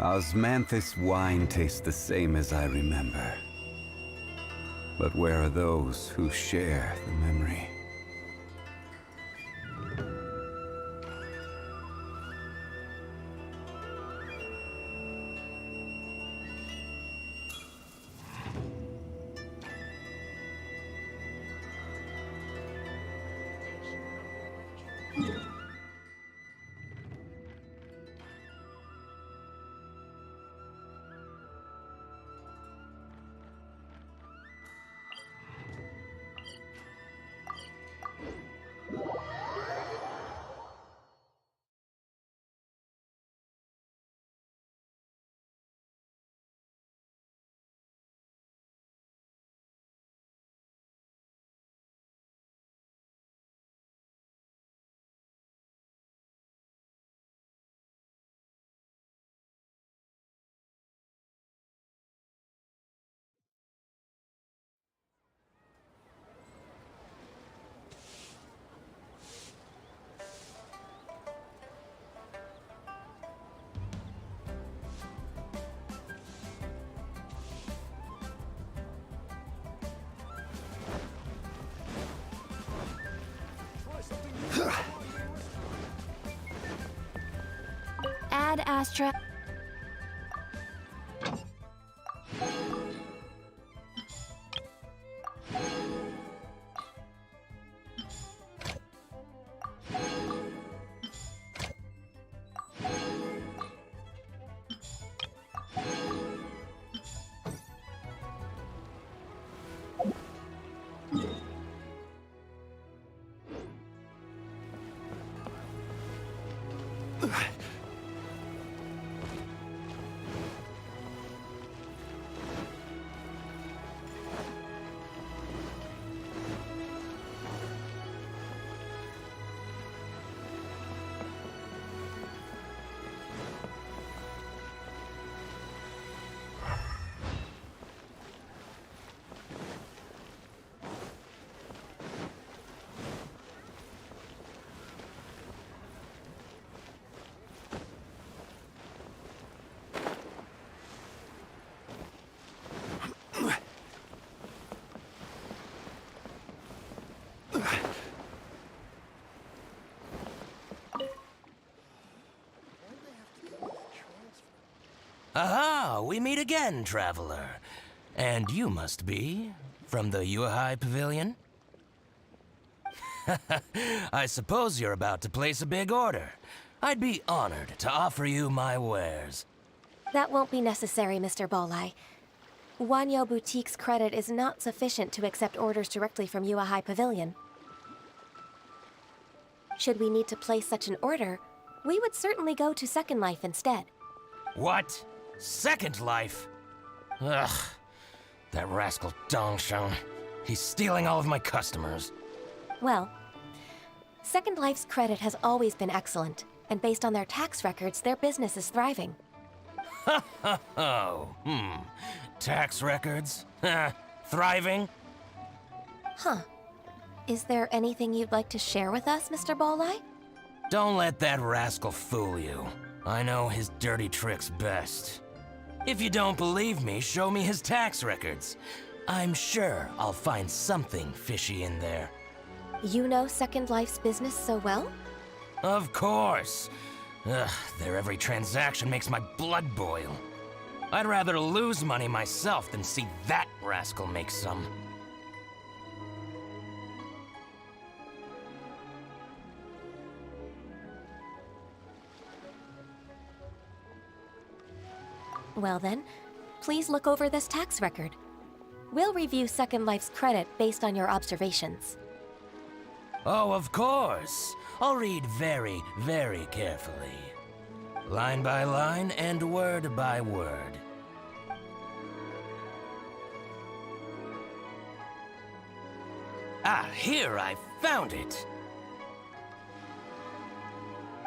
Osmanthus wine tastes the same as I remember. But where are those who share the memory? Ad Astra. Aha! We meet again, traveler. And you must be from the Yuehai Pavilion? I suppose you're about to place a big order. I'd be honored to offer you my wares. That won't be necessary, Mr. Bolai. Wanyo Boutique's credit is not sufficient to accept orders directly from Yuehai Pavilion. Should we need to place such an order, we would certainly go to Second Life instead. What? Second Life? Ugh. That rascal Dongsheng. He's stealing all of my customers. Well, Second Life's credit has always been excellent, and based on their tax records, their business is thriving. Tax records? Thriving? Huh. Is there anything you'd like to share with us, Mr. Bolai? Don't let that rascal fool you. I know his dirty tricks best. If you don't believe me, show me his tax records. I'm sure I'll find something fishy in there. You know Second Life's business so well? Of course. Ugh, their every transaction makes my blood boil. I'd rather lose money myself than see that rascal make some. Well then, please look over this tax record. We'll review Second Life's credit based on your observations. Oh, of course. I'll read very, very carefully. Line by line and word by word. Ah, here, I found it!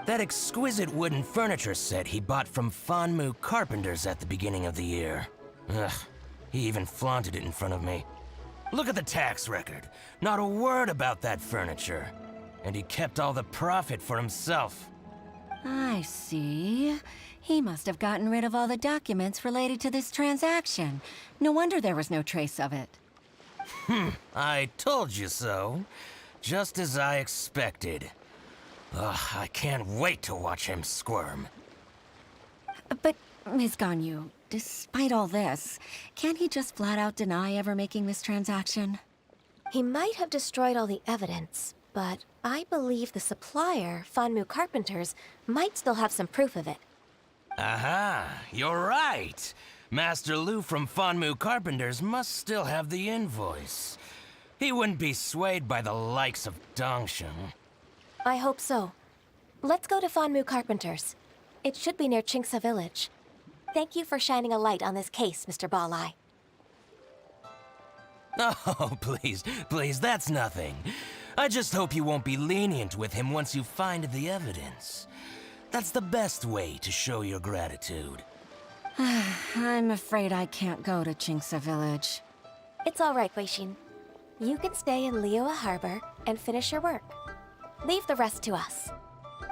That exquisite wooden furniture set he bought from Fanmu Carpenters at the beginning of the year. Ugh, he even flaunted it in front of me. Look at the tax record. Not a word about that furniture. And he kept all the profit for himself. I see. He must have gotten rid of all the documents related to this transaction. No wonder there was no trace of it. I told you so. Just as I expected. Ugh, I can't wait to watch him squirm. But, Ms. Ganyu, despite all this, can't he just flat out deny ever making this transaction? He might have destroyed all the evidence, but I believe the supplier, Fanmu Carpenters, might still have some proof of it. Aha, you're right. Master Lu from Fanmu Carpenters must still have the invoice. He wouldn't be swayed by the likes of Dongsheng. I hope so. Let's go to Fanmu Carpenters. It should be near Qingce Village. Thank you for shining a light on this case, Mr. Balai. Oh, please, that's nothing. I just hope you won't be lenient with him once you find the evidence. That's the best way to show your gratitude. I'm afraid I can't go to Qingce Village. It's all right, Weixin. You can stay in Liyue Harbor and finish your work. Leave the rest to us.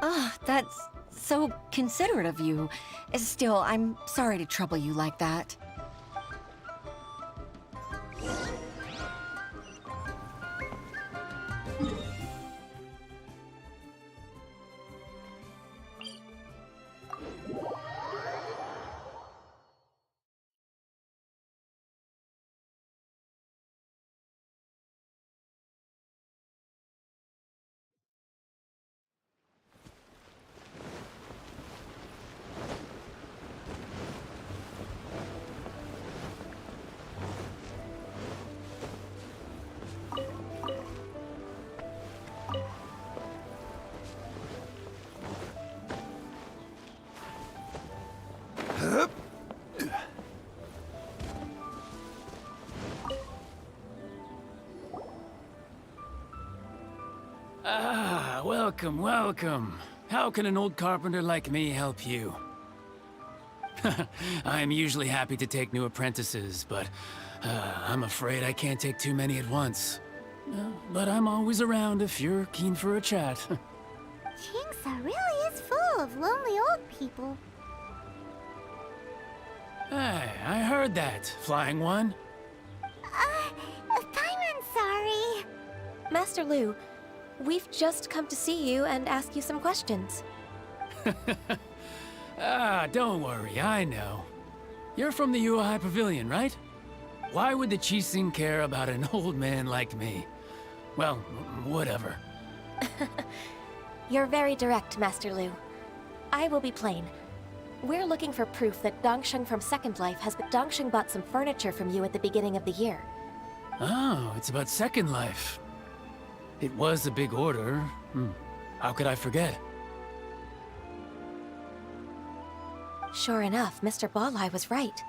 Oh, that's so considerate of you. Still, I'm sorry to trouble you like that. Ah, welcome, welcome. How can an old carpenter like me help you? I'm usually happy to take new apprentices, but I'm afraid I can't take too many at once. But I'm always around if you're keen for a chat. Qingce really is full of lonely old people. Hey, I heard that, Flying One. Paimon's sorry. Master Lu, we've just come to see you and ask you some questions. Don't worry, I know. You're from the Yuehai Pavilion, right? Why would the Qixing care about an old man like me? Well, whatever. You're very direct, Master Lu. I will be plain. We're looking for proof that Dongsheng from Second Life has been... Dongsheng bought some furniture from you at the beginning of the year. Oh, it's about Second Life. It was a big order. How could I forget? Sure enough, Mr. Balai was right.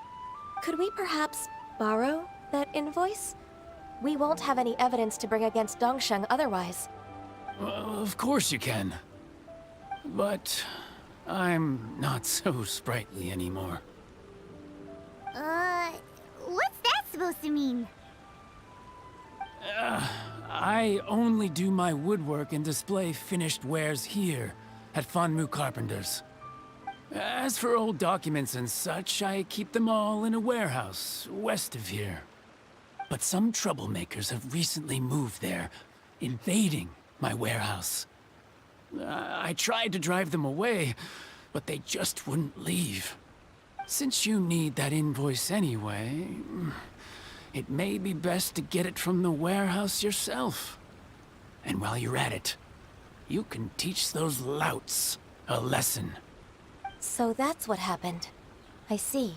Could we perhaps borrow that invoice? We won't have any evidence to bring against Dongsheng otherwise. Of course you can. But I'm not so sprightly anymore. What's that supposed to mean? I only do my woodwork and display finished wares here at Fanmu Carpenters. As for old documents and such, I keep them all in a warehouse west of here. But some troublemakers have recently moved there, invading my warehouse. I tried to drive them away, but they just wouldn't leave. Since you need that invoice anyway, it may be best to get it from the warehouse yourself. And while you're at it, you can teach those louts a lesson. So that's what happened. I see.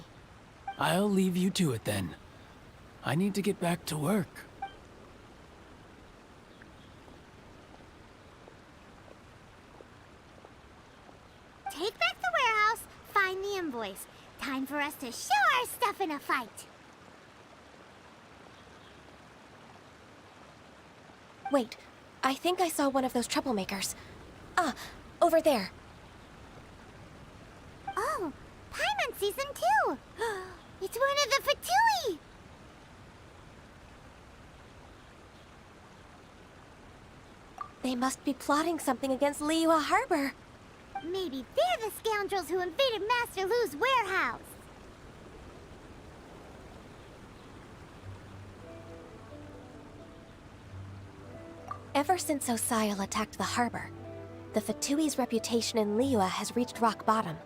I'll leave you to it then. I need to get back to work. Take back the warehouse, find the invoice. Time for us to show our stuff in a fight. Wait, I think I saw one of those troublemakers. Ah, over there. Oh, Paimon sees them too. It's one of the Fatui. They must be plotting something against Liyue Harbor. Maybe they're the scoundrels who invaded Master Lu's warehouse. Ever since Osial attacked the harbor, the Fatui's reputation in Liyue has reached rock bottom.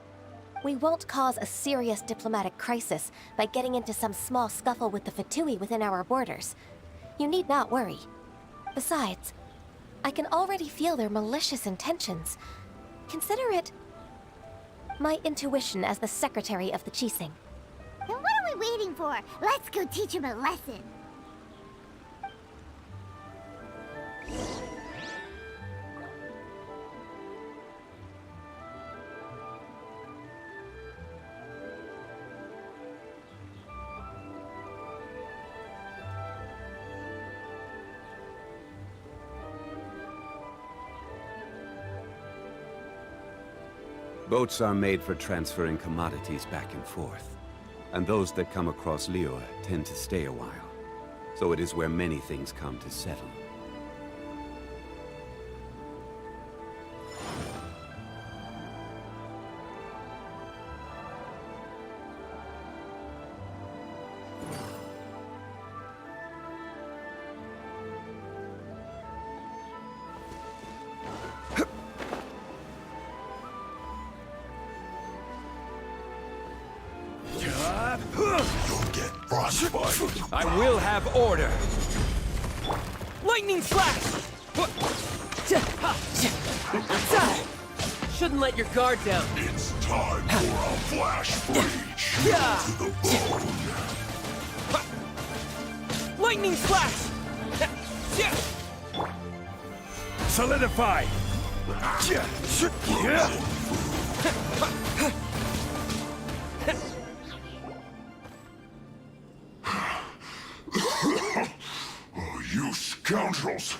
We won't cause a serious diplomatic crisis by getting into some small scuffle with the Fatui within our borders. You need not worry. Besides, I can already feel their malicious intentions. Consider it my intuition as the secretary of the Qixing. Then what are we waiting for? Let's go teach him a lesson. Boats are made for transferring commodities back and forth. And those that come across Liyue tend to stay a while. So it is where many things come to settle. I will have order! Lightning flash! Shouldn't let your guard down. It's time for a flash breach to the bone. Lightning flash! Solidify! Oh, you scoundrels!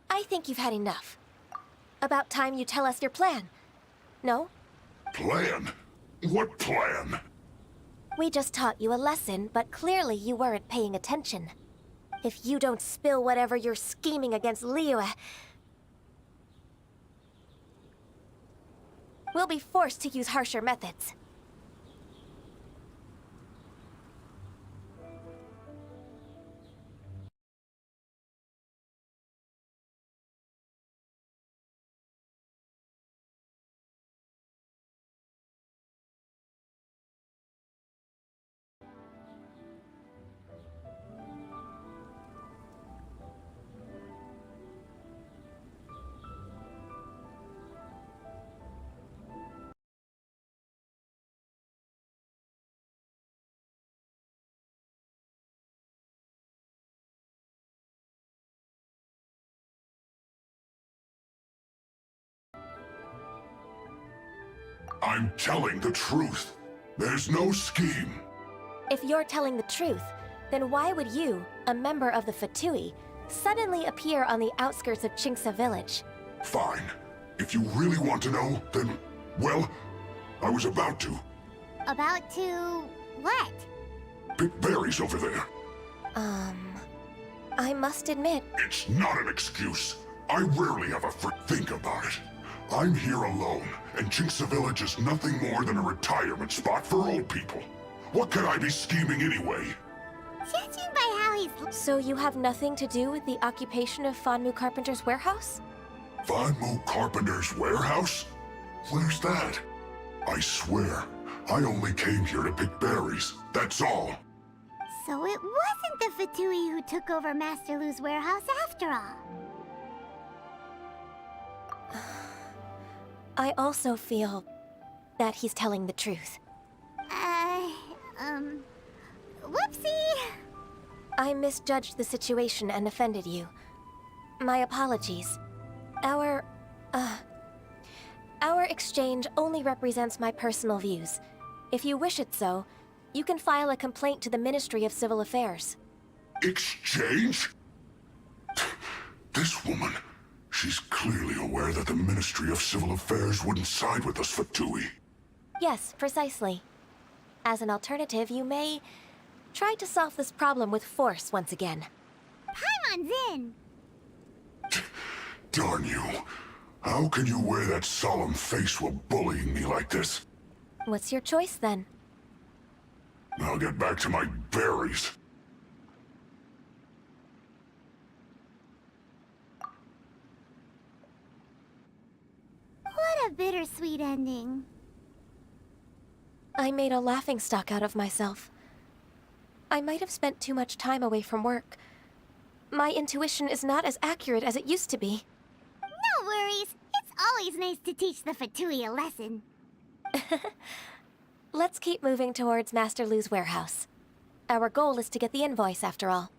I think you've had enough. About time you tell us your plan. No? Plan? What plan? We just taught you a lesson, but clearly you weren't paying attention. If you don't spill whatever you're scheming against Liyue, we'll be forced to use harsher methods. I'm telling the truth. There's no scheme. If you're telling the truth, then why would you, a member of the Fatui, suddenly appear on the outskirts of Qingce village? Fine. If you really want to know, then, well, I was about to. About to... what? Pick berries over there. I must admit, It's not an excuse. I rarely have a think about it. I'm here alone, and Qingce Village is nothing more than a retirement spot for old people. What could I be scheming anyway? Judging by how he's... so you have nothing to do with the occupation of Fanmu Carpenter's warehouse? Fanmu Carpenter's warehouse? Where's that? I swear, I only came here to pick berries. That's all. So it wasn't the Fatui who took over Master Lu's warehouse after all. I also feel that he's telling the truth. Whoopsie! I misjudged the situation and offended you. My apologies. Our exchange only represents my personal views. If you wish it so, you can file a complaint to the Ministry of Civil Affairs. Exchange? This woman, She's clearly aware that the Ministry of Civil Affairs wouldn't side with us for Tui. Yes, precisely. As an alternative, you may try to solve this problem with force once again. Paimon's in! Darn you. How can you wear that solemn face while bullying me like this? What's your choice, then? I'll get back to my berries. What a bittersweet ending. I made a laughingstock out of myself. I might have spent too much time away from work. My intuition is not as accurate as it used to be. No worries. It's always nice to teach the Fatui a lesson. Let's keep moving towards Master Lu's warehouse. Our goal is to get the invoice, after all.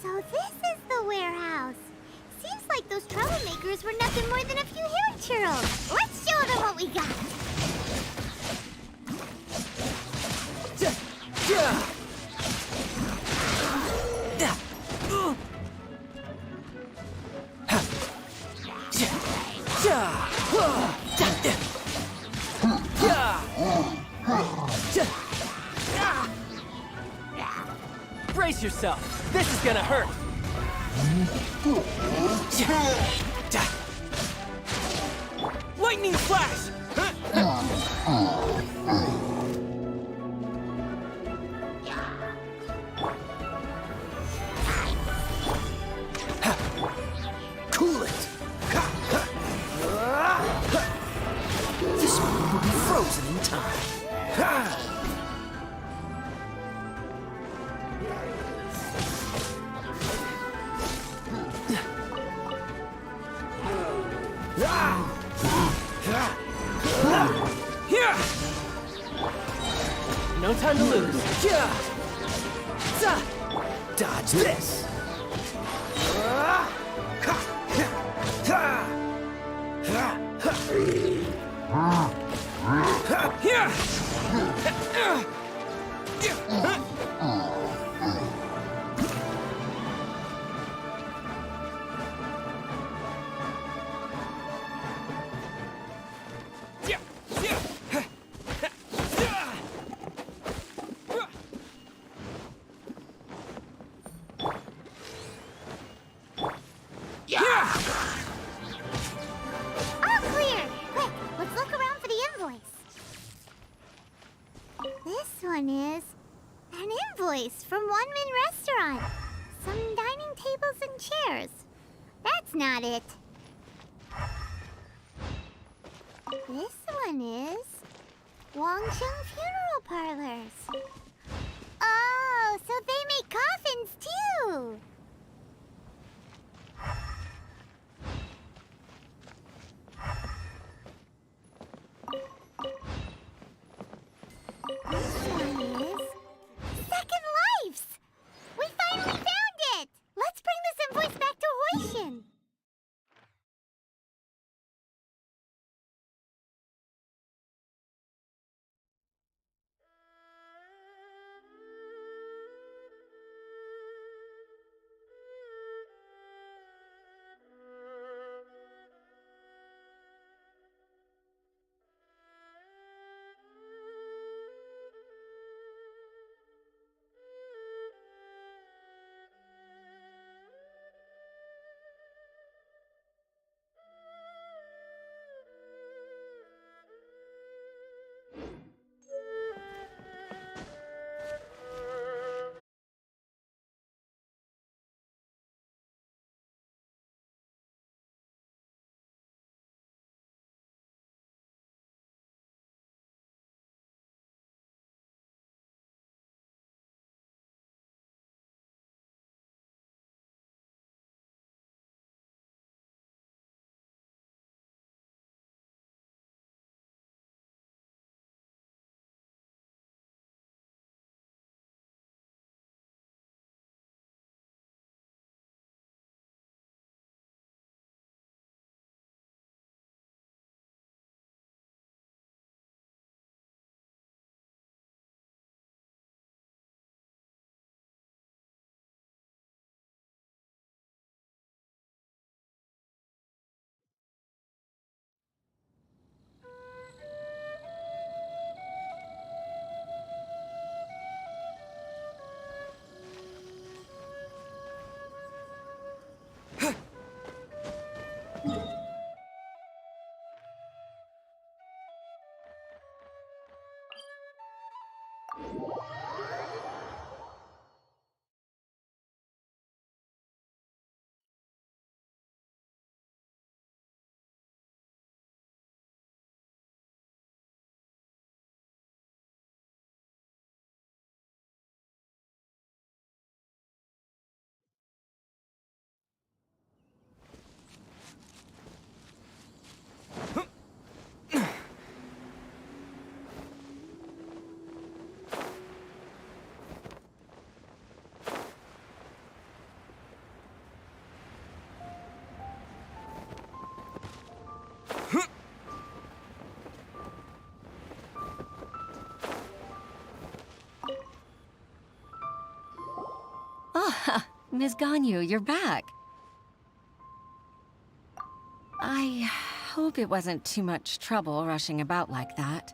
So this is the warehouse. Seems like those troublemakers were nothing more than a few hair churros. Let's show them what we got. Brace yourself. This is gonna hurt. Lightning flash! Cool it! This one will be frozen in time. No time to lose. Dodge this! All clear! Quick, let's look around for the invoice. This one is an invoice from One Min Restaurant. Some dining tables and chairs. That's not it. This one is Wangcheng Funeral Parlors. Oh, so they make coffins too. Ms. Ganyu, you're back. I hope it wasn't too much trouble rushing about like that.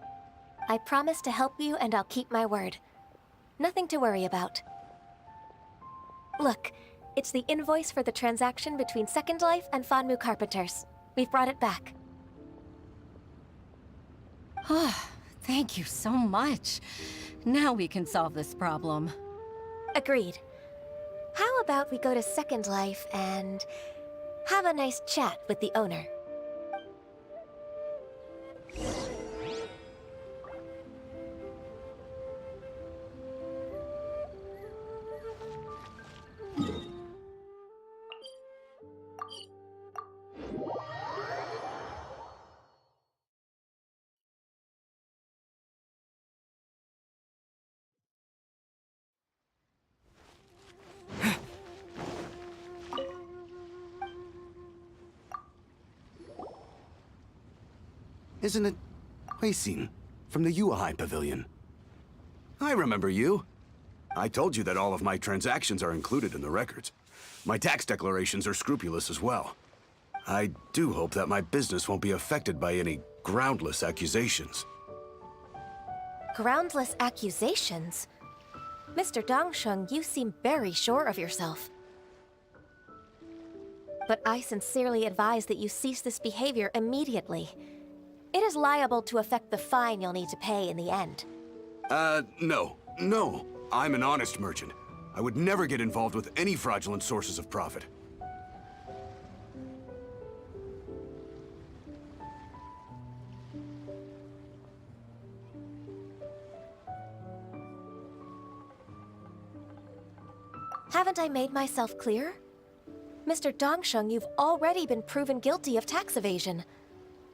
I promise to help you and I'll keep my word. Nothing to worry about. Look, it's the invoice for the transaction between Second Life and Fanmu Carpenters. We've brought it back. Oh, thank you so much. Now we can solve this problem. Agreed. How about we go to Second Life and have a nice chat with the owner? Isn't it Huixin from the Yuehai Pavilion? I remember you. I told you that all of my transactions are included in the records. My tax declarations are scrupulous as well. I do hope that my business won't be affected by any groundless accusations. Groundless accusations? Mr. Dongsheng, you seem very sure of yourself. But I sincerely advise that you cease this behavior immediately. It is liable to affect the fine you'll need to pay in the end. No. I'm an honest merchant. I would never get involved with any fraudulent sources of profit. Haven't I made myself clear? Mr. Dongsheng, you've already been proven guilty of tax evasion.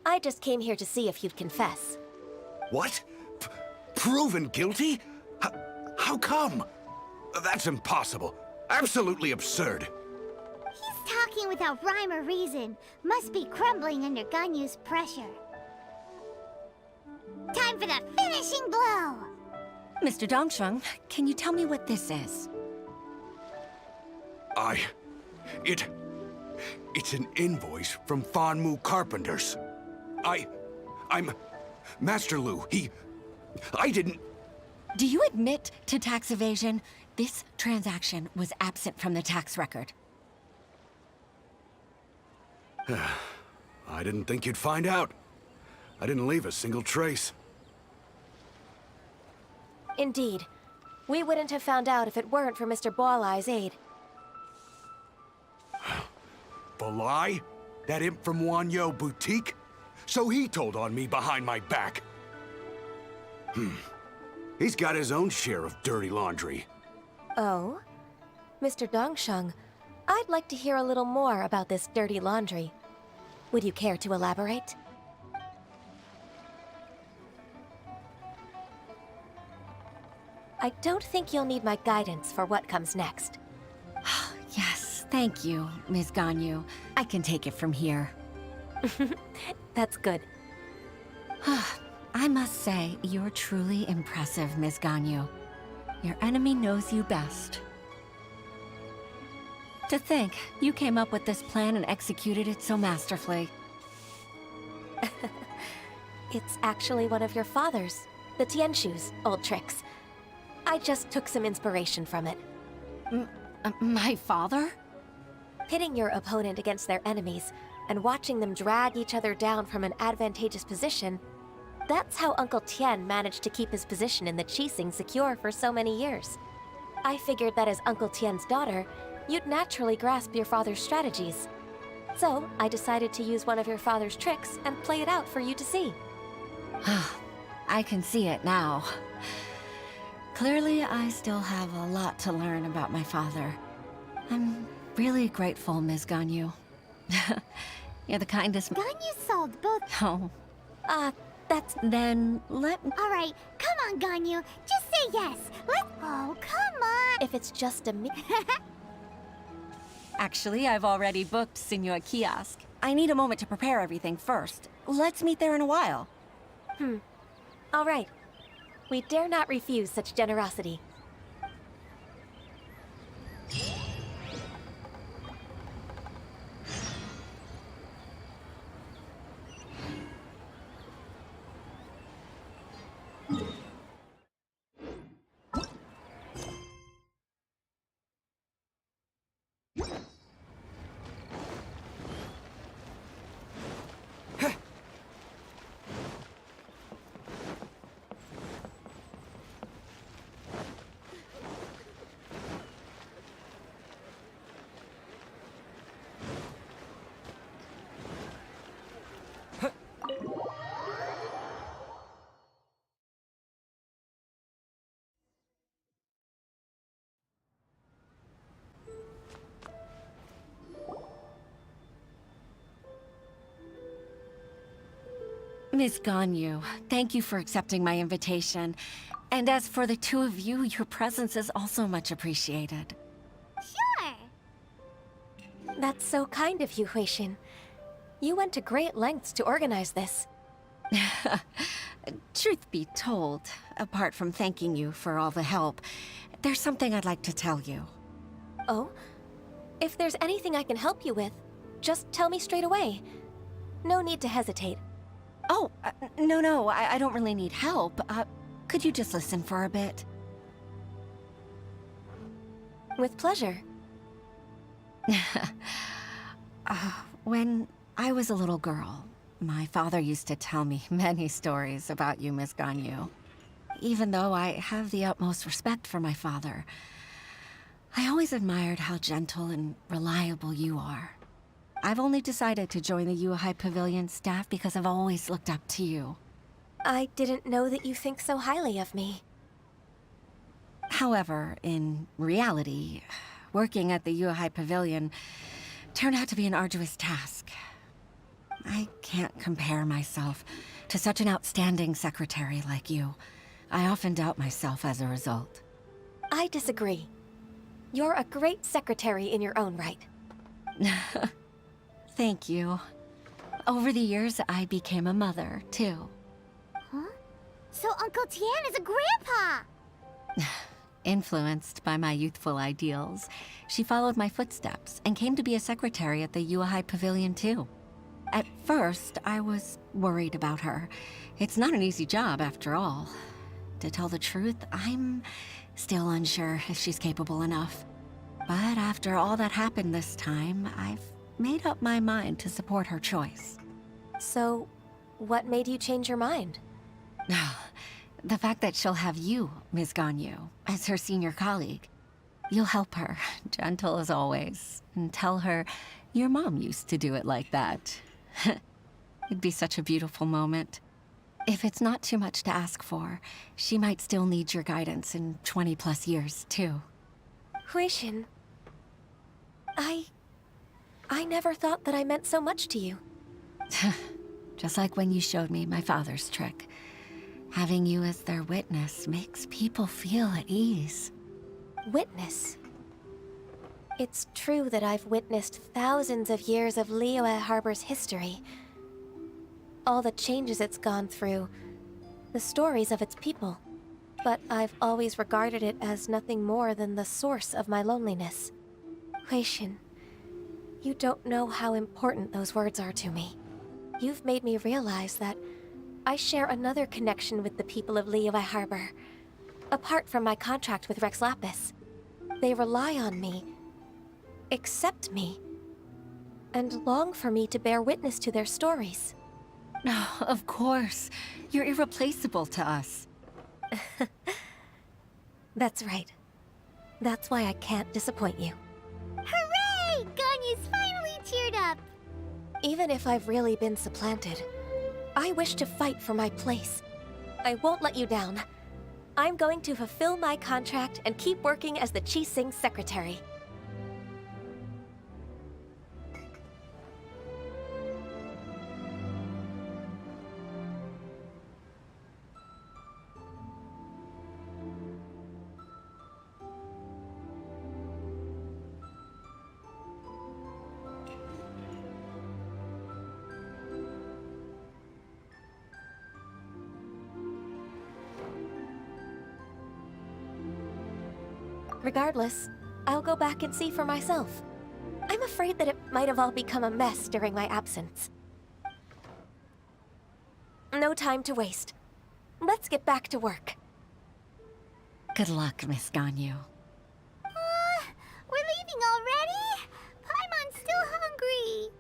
I just came here to see if you'd confess. What? Proven guilty? How come? That's impossible. Absolutely absurd. He's talking without rhyme or reason. Must be crumbling under Ganyu's pressure. Time for the finishing blow! Mr. Dongsheng, can you tell me what this is? It's an invoice from Fanmu Carpenters. I'm Master Lu. I didn't... Do you admit to tax evasion? This transaction was absent from the tax record. I didn't think you'd find out. I didn't leave a single trace. Indeed. We wouldn't have found out if it weren't for Mr. Boalai's aid. Balai? That imp from Wanyo Boutique? So he told on me behind my back. He's got his own share of dirty laundry. Oh? Mr. Dongsheng, I'd like to hear a little more about this dirty laundry. Would you care to elaborate? I don't think you'll need my guidance for what comes next. Yes, thank you, Ms. Ganyu. I can take it from here. That's good. I must say, you're truly impressive, Ms. Ganyu. Your enemy knows you best. To think, you came up with this plan and executed it so masterfully. It's actually one of your father's, the Tianshu's, old tricks. I just took some inspiration from it. My father? Pitting your opponent against their enemies and watching them drag each other down from an advantageous position, that's how Uncle Tian managed to keep his position in the Qixing secure for so many years. I figured that as Uncle Tian's daughter, you'd naturally grasp your father's strategies. So, I decided to use one of your father's tricks and play it out for you to see. I can see it now. Clearly, I still have a lot to learn about my father. I'm really grateful, Ms. Ganyu. You're the kindest... Ganyu solved both... Oh. That's... Then, let... Alright, come on, Ganyu. Just say yes. Oh, come on. If it's just a me... Actually, I've already booked Senor Kiosk. I need a moment to prepare everything first. Let's meet there in a while. All right. We dare not refuse such generosity. Miss Ganyu, thank you for accepting my invitation. And as for the two of you, your presence is also much appreciated. Sure. That's so kind of you, Huixin. You went to great lengths to organize this. Truth be told, apart from thanking you for all the help, there's something I'd like to tell you. Oh? If there's anything I can help you with, just tell me straight away. No need to hesitate. Oh, no, I don't really need help. Could you just listen for a bit? With pleasure. When I was a little girl, my father used to tell me many stories about you, Miss Ganyu. Even though I have the utmost respect for my father, I always admired how gentle and reliable you are. I've only decided to join the Yuhai Pavilion staff because I've always looked up to you. I didn't know that you think so highly of me. However, in reality, working at the Yuhai Pavilion turned out to be an arduous task. I can't compare myself to such an outstanding secretary like you. I often doubt myself as a result. I disagree. You're a great secretary in your own right. Thank you. Over the years, I became a mother, too. Huh? So Uncle Tian is a grandpa! Influenced by my youthful ideals, she followed my footsteps and came to be a secretary at the Yuhai Pavilion, too. At first, I was worried about her. It's not an easy job, after all. To tell the truth, I'm still unsure if she's capable enough. But after all that happened this time, I've made up my mind to support her choice. So, what made you change your mind? The fact that she'll have you, Ms. Ganyu, as her senior colleague. You'll help her, gentle as always, and tell her your mom used to do it like that. It'd be such a beautiful moment. If it's not too much to ask for, she might still need your guidance in 20+ years, too. Huixin, I never thought that I meant so much to you. Just like when you showed me my father's trick. Having you as their witness makes people feel at ease. Witness? It's true that I've witnessed thousands of years of Liyue Harbor's history. All the changes it's gone through, the stories of its people. But I've always regarded it as nothing more than the source of my loneliness. Huixin, you don't know how important those words are to me. You've made me realize that I share another connection with the people of Liyue Harbor. Apart from my contract with Rex Lapis, they rely on me, accept me, and long for me to bear witness to their stories. Oh, of course. You're irreplaceable to us. That's right. That's why I can't disappoint you. Hooray! Ganyu's finally cheered up! Even if I've really been supplanted, I wish to fight for my place. I won't let you down. I'm going to fulfill my contract and keep working as the Qixing secretary. Regardless, I'll go back and see for myself. I'm afraid that it might have all become a mess during my absence. No time to waste. Let's get back to work. Good luck, Miss Ganyu. We're leaving already? Paimon's still hungry.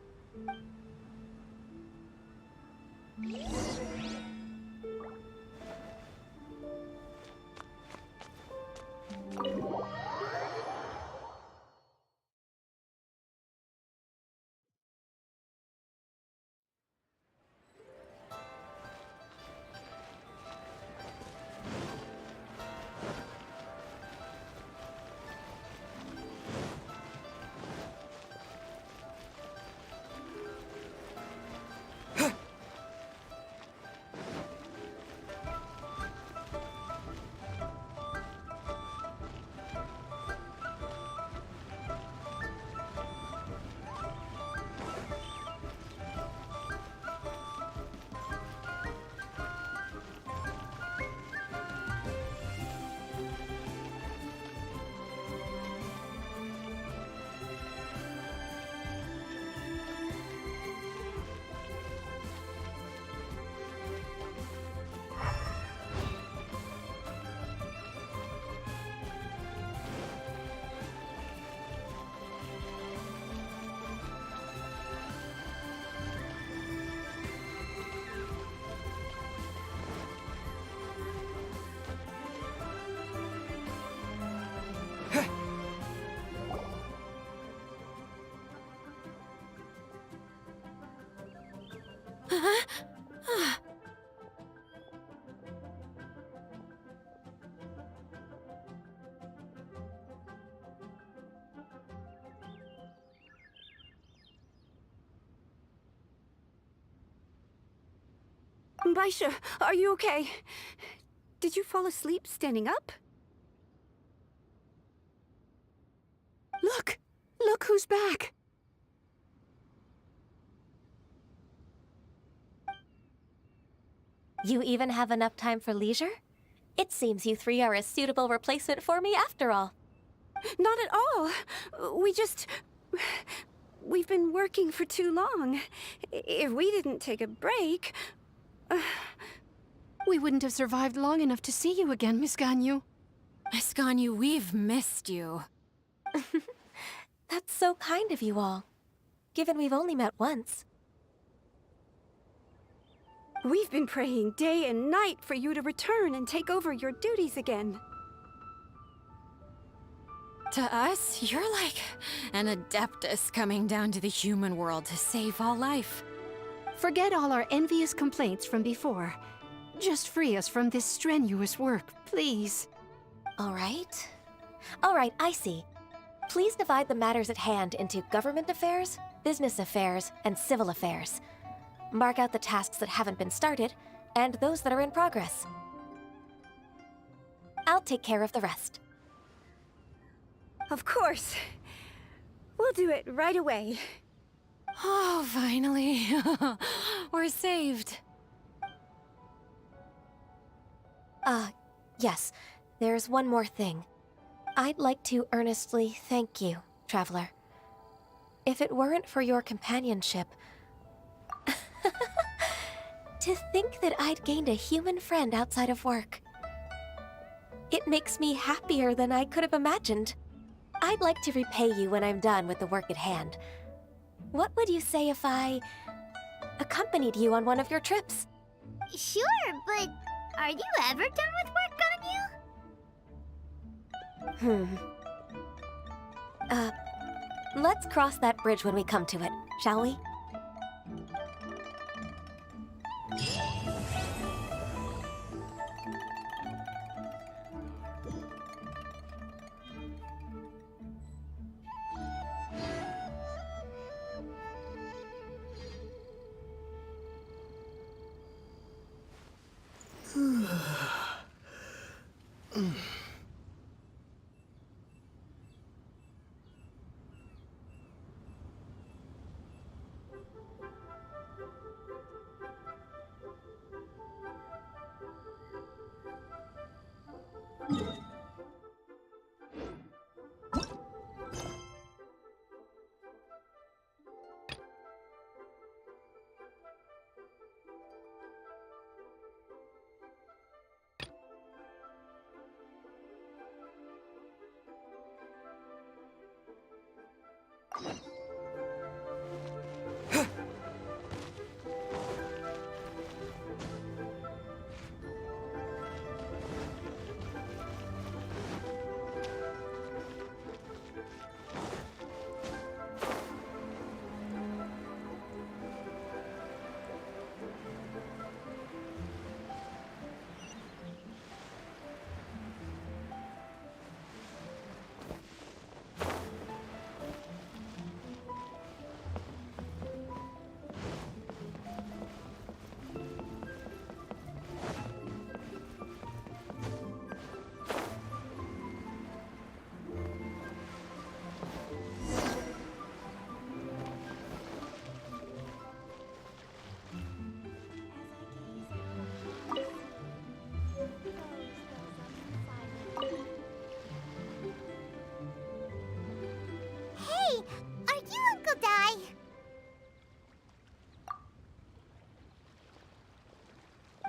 Baisha, are you okay? Did you fall asleep standing up? Look! Look who's back! You even have enough time for leisure? It seems you three are a suitable replacement for me after all. Not at all. We've been working for too long. If we didn't take a break... We wouldn't have survived long enough to see you again, Miss Ganyu. Miss Ganyu, we've missed you. That's so kind of you all, given we've only met once. We've been praying day and night for you to return and take over your duties again. To us, you're like an adeptus coming down to the human world to save all life. Forget all our envious complaints from before. Just free us from this strenuous work, please. All right. All right, I see. Please divide the matters at hand into government affairs, business affairs, and civil affairs. Mark out the tasks that haven't been started, and those that are in progress. I'll take care of the rest. Of course. We'll do it right away. Oh, finally. We're saved. Yes. There's one more thing. I'd like to earnestly thank you, Traveler. If it weren't for your companionship... To think that I'd gained a human friend outside of work. It makes me happier than I could have imagined. I'd like to repay you when I'm done with the work at hand. What would you say if I accompanied you on one of your trips? Sure, but are you ever done with work, Ganyu? Let's cross that bridge when we come to it, shall we?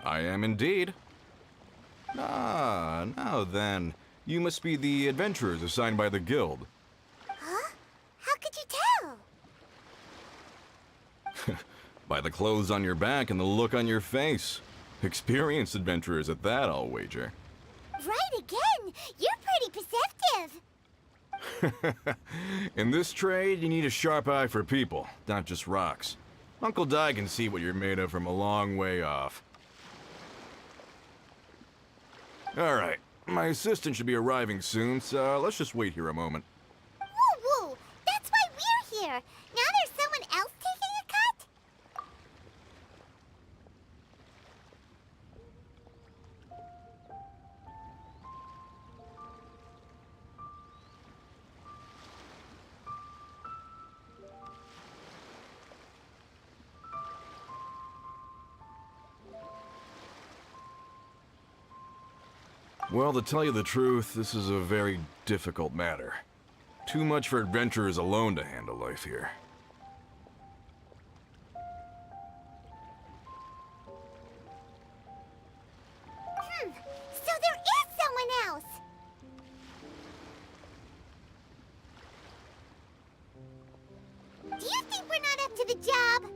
I am indeed. Ah, now then. You must be the adventurers assigned by the guild. Huh? How could you tell? By the clothes on your back and the look on your face. Experienced adventurers at that, I'll wager. Right again! You're pretty perceptive! In this trade, you need a sharp eye for people, not just rocks. Uncle Dai can see what you're made of from a long way off. Alright, my assistant should be arriving soon, so let's just wait here a moment. Woo woo! That's why we're here! Now there's someone else taking a cut? Well, to tell you the truth, this is a very difficult matter. Too much for adventurers alone to handle life here. So there is someone else! Do you think we're not up to the job?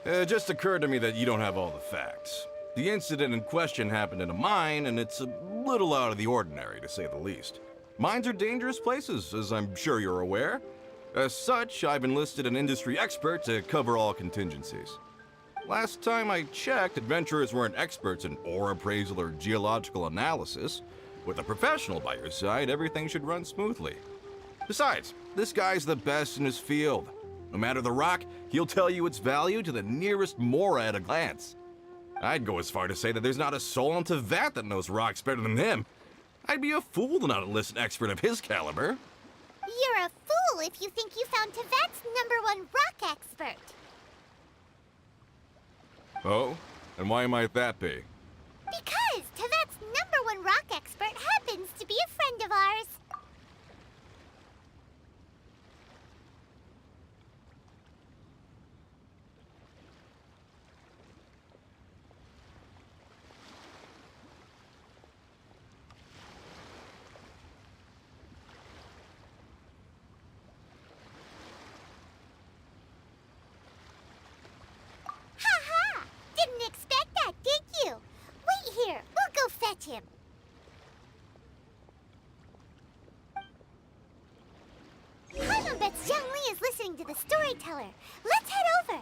It just occurred to me that you don't have all the facts. The incident in question happened in a mine, and it's a little out of the ordinary, to say the least. Mines are dangerous places, as I'm sure you're aware. As such, I've enlisted an industry expert to cover all contingencies. Last time I checked, adventurers weren't experts in ore appraisal or geological analysis. With a professional by your side, everything should run smoothly. Besides, this guy's the best in his field. No matter the rock, he'll tell you its value to the nearest mora at a glance. I'd go as far to say that there's not a soul on Tevat that knows rocks better than him. I'd be a fool to not enlist an expert of his caliber. You're a fool if you think you found Tevat's #1 rock expert. Oh? And why might that be? Because Tevat's #1 rock expert happens to be a friend of ours. Ha! Didn't expect that, did you? Wait here. We'll go fetch him. Paimon bets Young Lee is listening to the storyteller. Let's head over.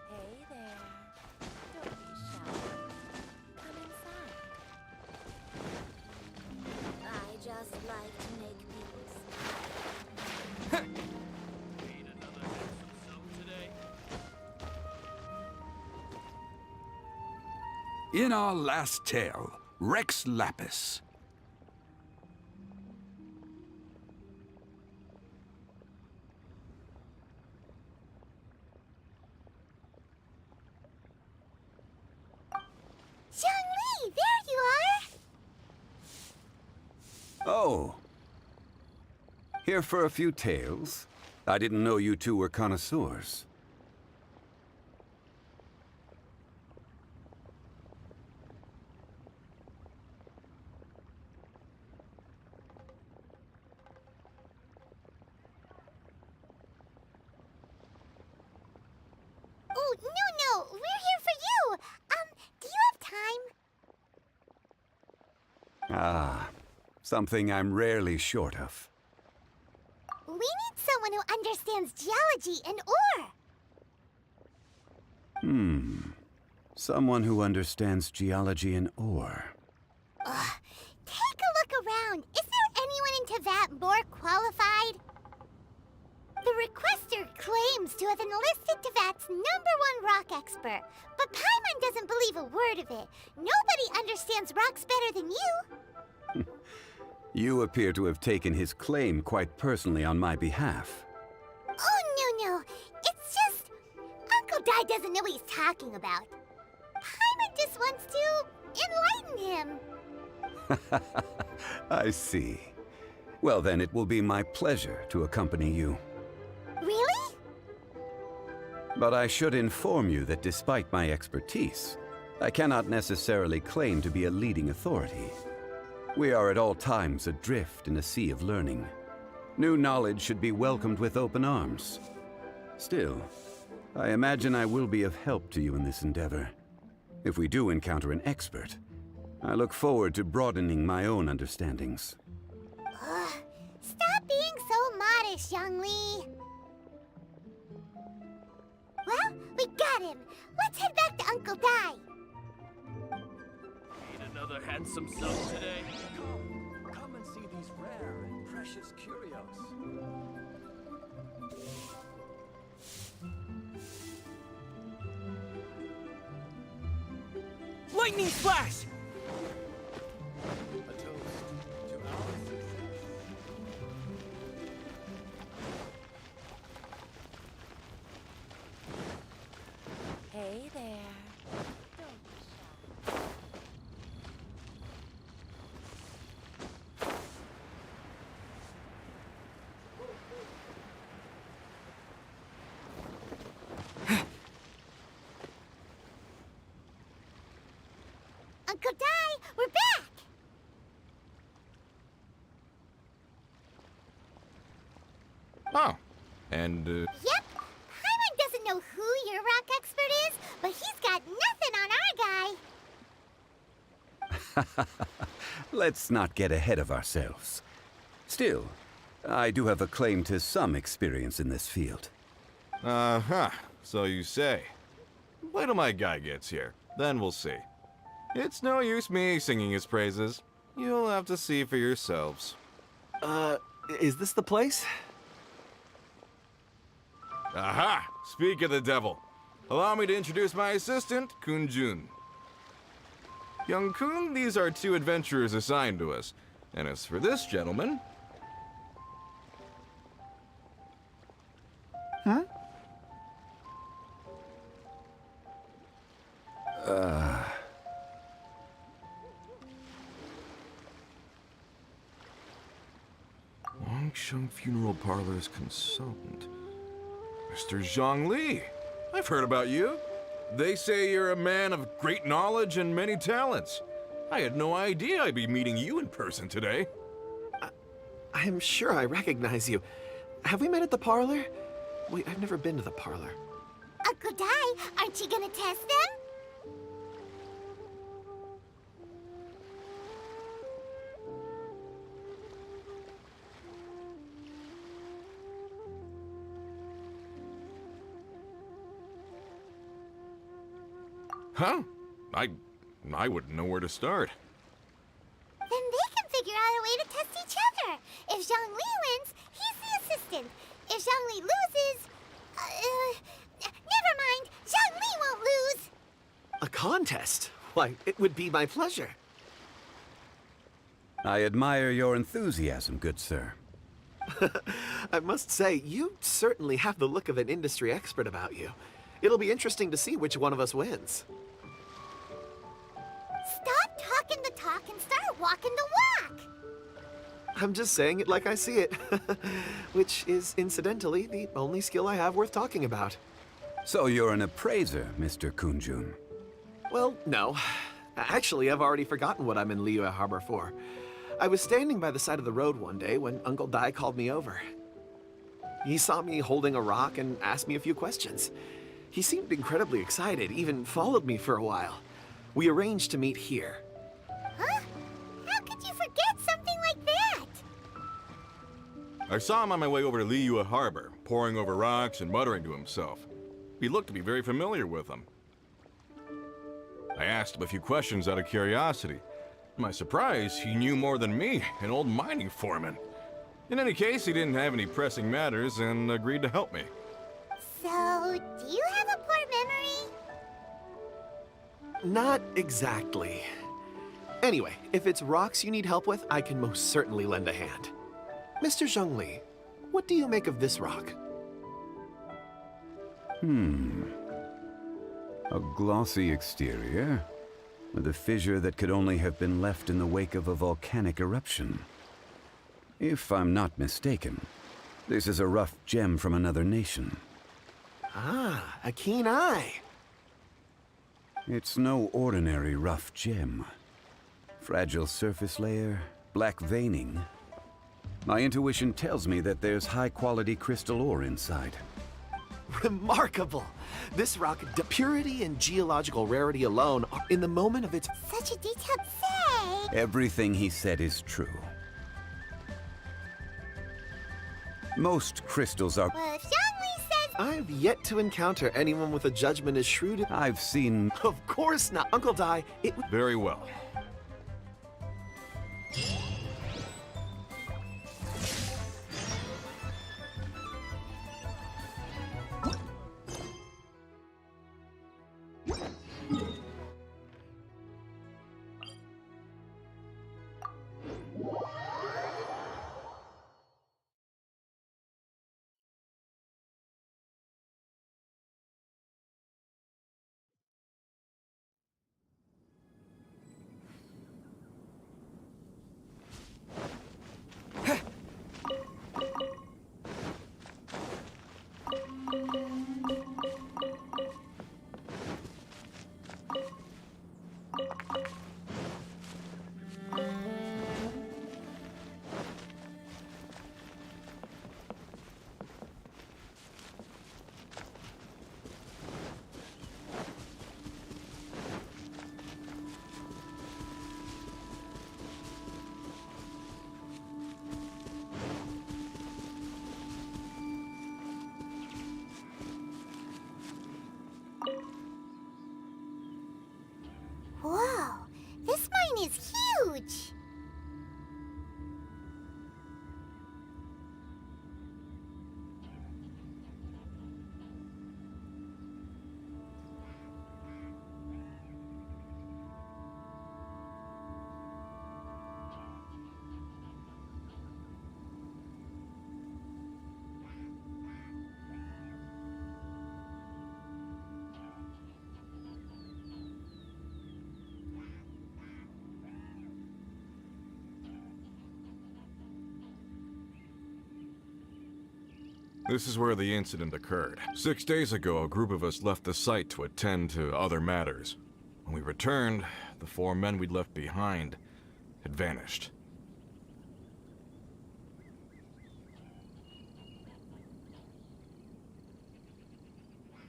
Hey there. Don't be shy. Come inside. I just like to make people smile. Need another handsome soap today? In our last tale, Rex Lapis. Lee, there you are! Oh. Here for a few tales? I didn't know you two were connoisseurs. Oh, no, we're here for you. Do you have time? Ah, something I'm rarely short of. We need someone who understands geology and ore. Someone who understands geology and ore. Take a look around. Is there anyone in Tevat more qualified? The requester claims to have enlisted Tevat's #1 rock expert, but Paimon doesn't believe a word of it. Nobody understands rocks better than you. You appear to have taken his claim quite personally on my behalf. Oh, no. It's just... Uncle Dai doesn't know what he's talking about. Paimon just wants to enlighten him. I see. Well, then it will be my pleasure to accompany you. Really? But I should inform you that despite my expertise, I cannot necessarily claim to be a leading authority. We are at all times adrift in a sea of learning. New knowledge should be welcomed with open arms. Still, I imagine I will be of help to you in this endeavor. If we do encounter an expert, I look forward to broadening my own understandings. Stop being so modest, Zhongli. Well, we got him. Let's head back to Uncle Dai. Need another handsome son today? Come and see these rare and precious curios. Lightning flash! A toast to our success. Hey there. Uncle Dai, we're back! Oh, and, Yep. Paimon doesn't know who your rock expert is, but he's got nothing on our guy. Let's not get ahead of ourselves. Still, I do have a claim to some experience in this field. Uh-huh, so you say. Wait till my guy gets here, then we'll see. It's no use me singing his praises. You'll have to see for yourselves. Is this the place? Aha! Speak of the devil. Allow me to introduce my assistant, Kun Jun. Young Kun, these are two adventurers assigned to us. And as for this gentleman... Huh? Longsheng Funeral Parlor's consultant. Mr. Zhongli. I've heard about you. They say you're a man of great knowledge and many talents. I had no idea I'd be meeting you in person today. I'm sure I recognize you. Have we met at the parlor? Wait, I've never been to the parlor. Uncle Dai, aren't you gonna test them? Huh? I wouldn't know where to start. Then they can figure out a way to test each other. If Zhongli wins, he's the assistant. If Zhongli loses... never mind. Zhongli won't lose. A contest? Why, it would be my pleasure. I admire your enthusiasm, good sir. I must say, you certainly have the look of an industry expert about you. It'll be interesting to see which one of us wins. Stop talking the talk and start walking the walk. I'm just saying it like I see it. Which is, incidentally, the only skill I have worth talking about. So you're an appraiser, Mr. Kunjun. Well, no. Actually, I've already forgotten what I'm in Liyue Harbor for. I was standing by the side of the road one day when Uncle Dai called me over. He saw me holding a rock and asked me a few questions. He seemed incredibly excited, even followed me for a while. We arranged to meet here. Huh? How could you forget something like that? I saw him on my way over to Liyue Harbor, poring over rocks and muttering to himself. He looked to be very familiar with them. I asked him a few questions out of curiosity. To my surprise, he knew more than me, an old mining foreman. In any case, he didn't have any pressing matters and agreed to help me. So, do you have a poor memory? Not exactly. Anyway, if it's rocks you need help with, I can most certainly lend a hand. Mr. Zhongli, what do you make of this rock? A glossy exterior, with a fissure that could only have been left in the wake of a volcanic eruption. If I'm not mistaken, this is a rough gem from another nation. Ah, a keen eye. It's no ordinary rough gem. Fragile surface layer, black veining. My intuition tells me that there's high-quality crystal ore inside. Remarkable! This rock, purity and geological rarity alone are in the moment of its... Such a detailed say! Everything he said is true. Most crystals are... Well, if Xiangli says... I've yet to encounter anyone with a judgment as shrewd... I've seen... Of course not. Uncle Dai, it... Very well. Whoa, this mine is huge! This is where the incident occurred. 6 days ago, a group of us left the site to attend to other matters. When we returned, the 4 men we'd left behind had vanished.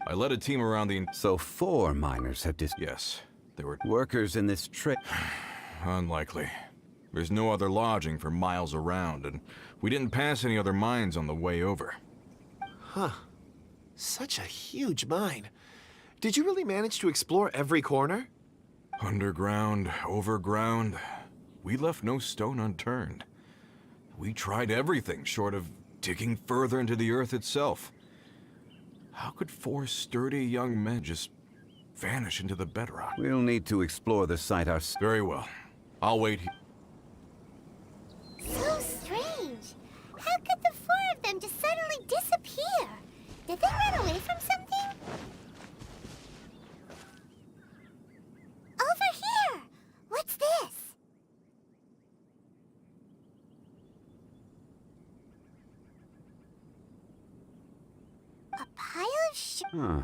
I led a team around the... So 4 miners have Yes, there were... workers in this trade. Unlikely. There's no other lodging for miles around, and we didn't pass any other mines on the way over. Huh. Such a huge mine. Did you really manage to explore every corner? Underground, overground. We left no stone unturned. We tried everything short of digging further into the earth itself. How could 4 sturdy young men just vanish into the bedrock? We'll need to explore the site ourselves. Very well. I'll wait here. So strange. How could the 4 of them just suddenly disappear? Did they run away from something? Over here! What's this? A pile of Huh.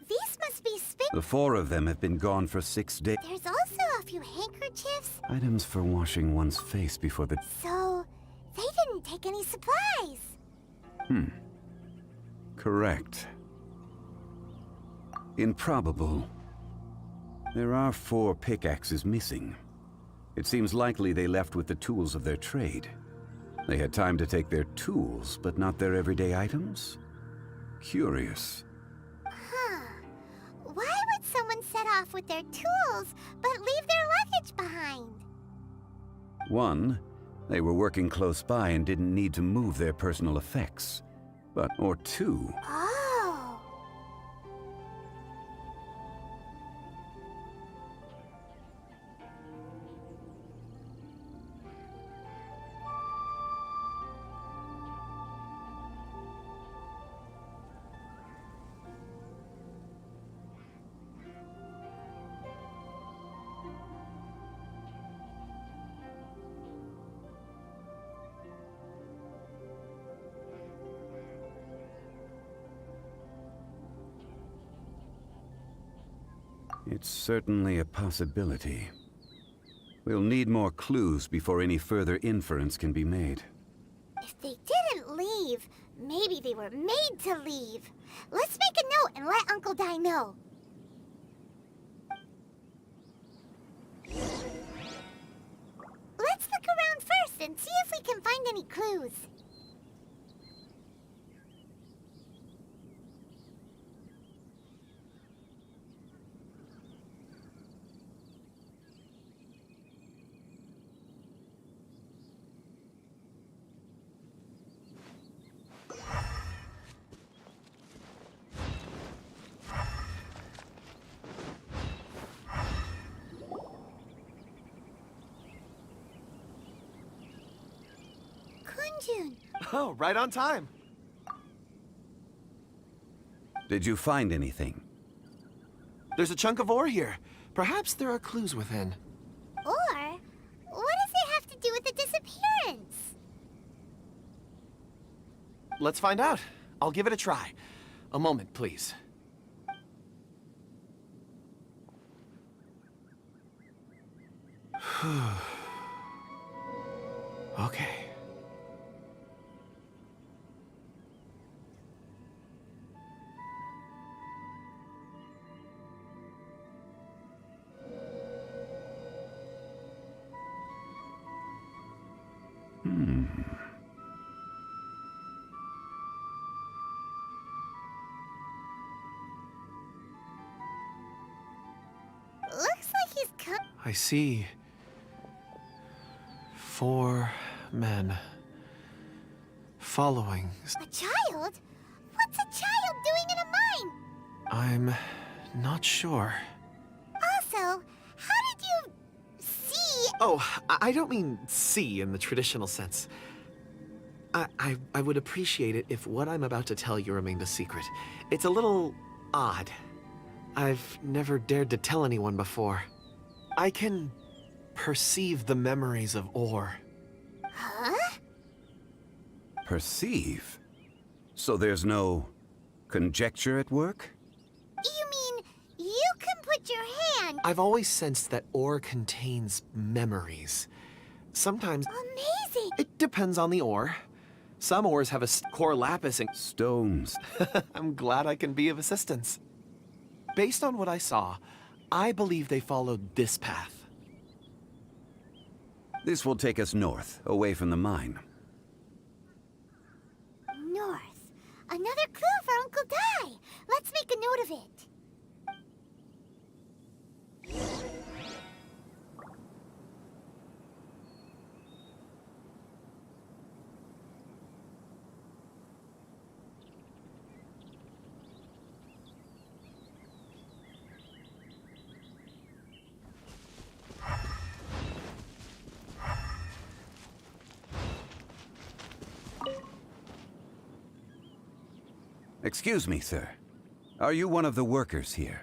These must be spin. The 4 of them have been gone for 6 days. There's also a few handkerchiefs. Items for washing one's face before the... So, they didn't take any supplies. Correct. Improbable. There are 4 pickaxes missing. It seems likely they left with the tools of their trade. They had time to take their tools, but not their everyday items? Curious. Why would someone set off with their tools, but leave their luggage behind? 1, they were working close by and didn't need to move their personal effects. Or 2, Oh. It's certainly a possibility. We'll need more clues before any further inference can be made. If they didn't leave, maybe they were made to leave. Let's make a note and let Uncle Dai know. Let's look around first and see if we can find any clues. Kunjun. Oh, right on time. Did you find anything? There's a chunk of ore here. Perhaps there are clues within. Or, what does it have to do with the disappearance? Let's find out. I'll give it a try. A moment, please. Okay. Looks like he's come. I see 4 men following. A child? What's a child doing in a mine? I'm not sure. Also, how did you see? Oh, I don't mean see in the traditional sense. I would appreciate it if what I'm about to tell you remained a secret. It's a little odd. I've never dared to tell anyone before. I can perceive the memories of ore. Huh? Perceive? So there's no conjecture at work? You mean you can put your hand? I've always sensed that ore contains memories. Sometimes Amazing! it depends on the ore. Some ores have a core lapis and Stones. I'm glad I can be of assistance. Based on what I saw, I believe they followed this path. This will take us north, away from the mine. North. Another clue for Uncle Dai. Let's make a note of it. Excuse me, sir. Are you one of the workers here?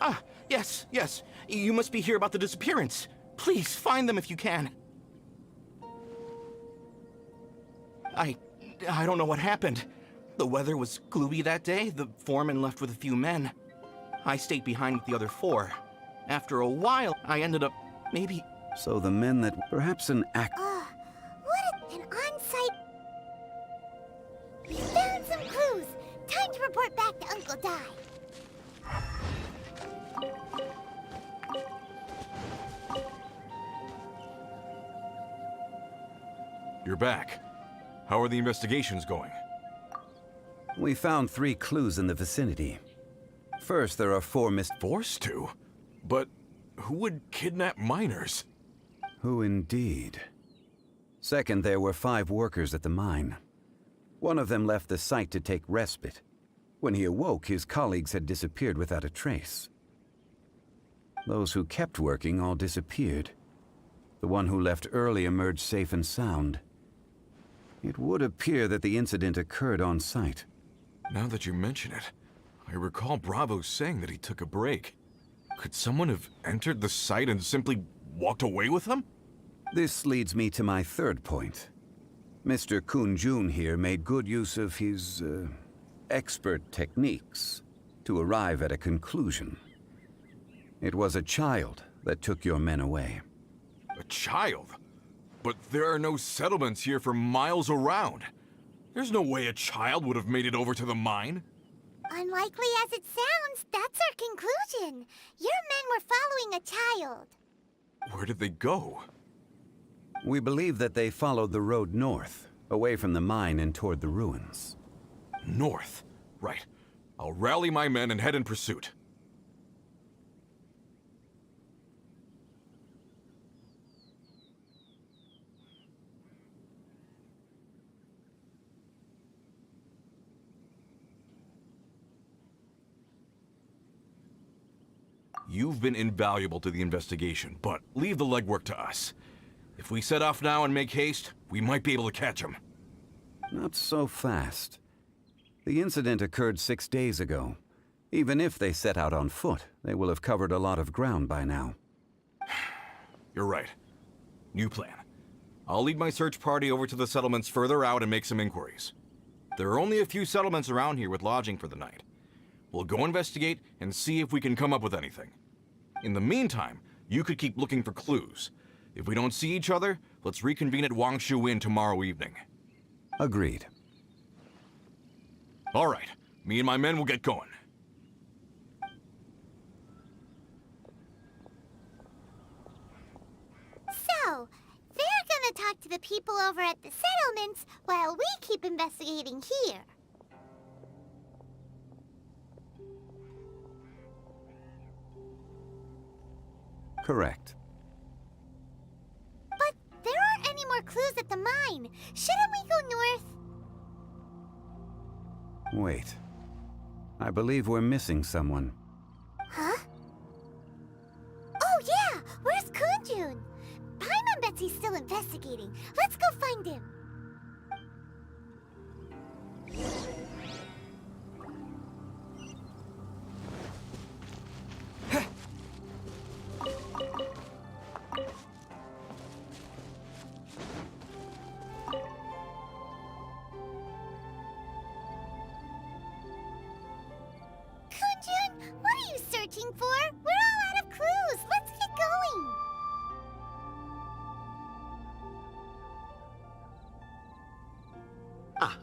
Ah, yes, yes. You must be here about the disappearance. Please, find them if you can. I don't know what happened. The weather was gloomy that day. The foreman left with a few men. I stayed behind with the other 4. After a while, I ended up maybe... So the men that... Perhaps an act... What an on-site... We found some clues. Time to report back to Uncle Dai. You're back. How are the investigations going? We found 3 clues in the vicinity. First, there are 4 Forced to? But who would kidnap miners? Who indeed? Second, there were 5 workers at the mine. One of them left the site to take respite. When he awoke, his colleagues had disappeared without a trace. Those who kept working all disappeared. The one who left early emerged safe and sound. It would appear that the incident occurred on site. Now that you mention it, I recall Bravo saying that he took a break. Could someone have entered the site and simply walked away with him? This leads me to my third point. Mr. Kun-jun here made good use of his, expert techniques to arrive at a conclusion. It was a child that took your men away. A child? But there are no settlements here for miles around. There's no way a child would have made it over to the mine. Unlikely as it sounds, that's our conclusion. Your men were following a child. Where did they go? We believe that they followed the road north, away from the mine and toward the ruins. North? Right. I'll rally my men and head in pursuit. You've been invaluable to the investigation, but leave the legwork to us. If we set off now and make haste, we might be able to catch him. Not so fast. The incident occurred 6 days ago. Even if they set out on foot, they will have covered a lot of ground by now. You're right. New plan. I'll lead my search party over to the settlements further out and make some inquiries. There are only a few settlements around here with lodging for the night. We'll go investigate and see if we can come up with anything. In the meantime, you could keep looking for clues. If we don't see each other, let's reconvene at Wangshu Inn tomorrow evening. Agreed. All right. Me and my men will get going. So, they're gonna talk to the people over at the settlements while we keep investigating here. Correct. But there aren't any more clues at the mine. Shouldn't we go north? Wait. I believe we're missing someone. Huh? Oh yeah! Where's Kunjun? Paimon bets he's still investigating. Let's go find him. Kunjun, what are you searching for? We're all out of clues. Let's get going.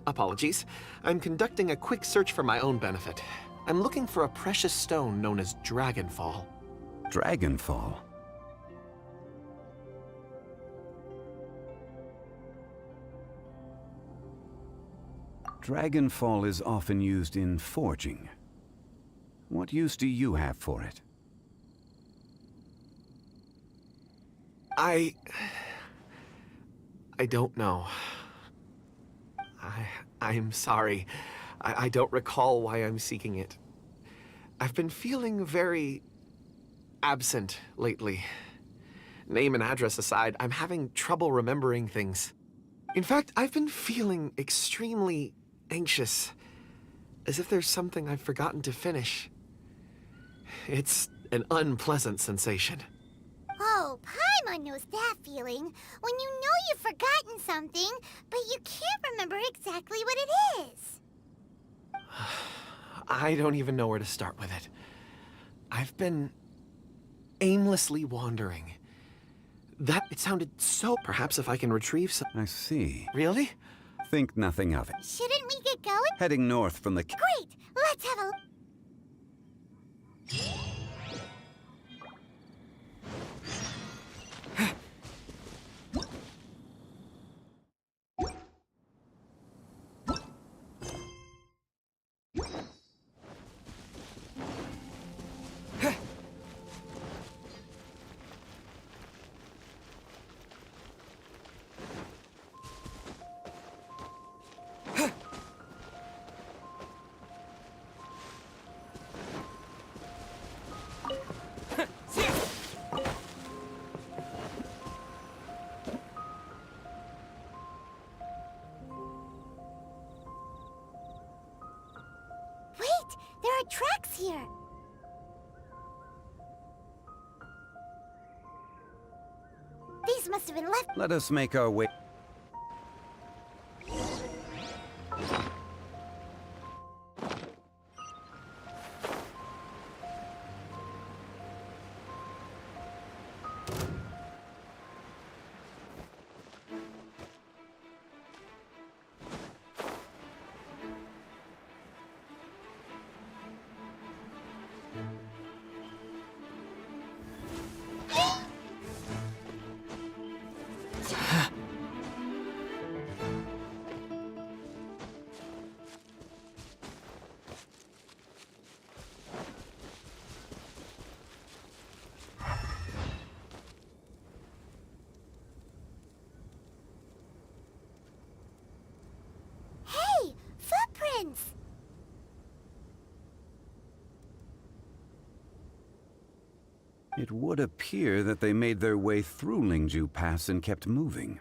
Apologies. I'm conducting a quick search for my own benefit. I'm looking for a precious stone known as Dragonfall. Dragonfall? Dragonfall is often used in forging. What use do you have for it? I don't know. I'm sorry. I don't recall why I'm seeking it. I've been feeling very absent lately. Name and address aside, I'm having trouble remembering things. In fact, I've been feeling extremely anxious, as if there's something I've forgotten to finish. It's an unpleasant sensation. Oh, Paimon knows that feeling. When you know you've forgotten something, but you can't remember exactly what it is. I don't even know where to start with it. I've been aimlessly wandering. It sounded so... Perhaps if I can retrieve some... I see. Really? Think nothing of it. Shouldn't we get going? Heading north from the... Great! Let's have a... These must have been left. Let us make our way. Hey, footprints! It would appear that they made their way through Lingju Pass and kept moving.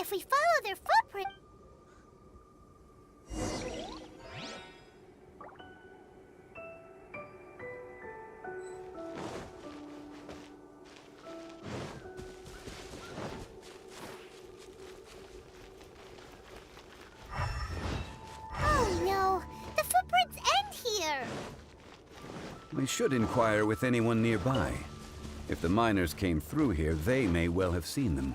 If we follow their footprint... Oh no, the footprints end here! We should inquire with anyone nearby. If the miners came through here, they may well have seen them.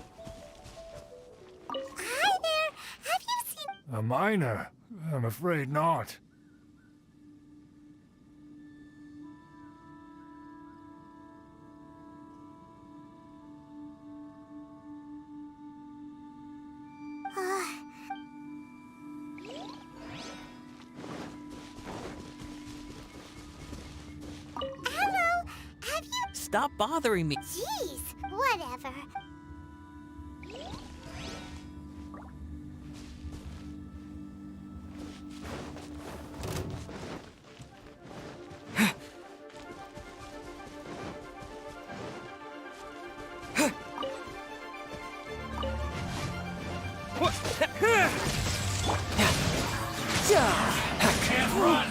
Hi there! Have you seen... A miner? I'm afraid not. Hello? Have you... Stop bothering me. Jeez, whatever. Can't run!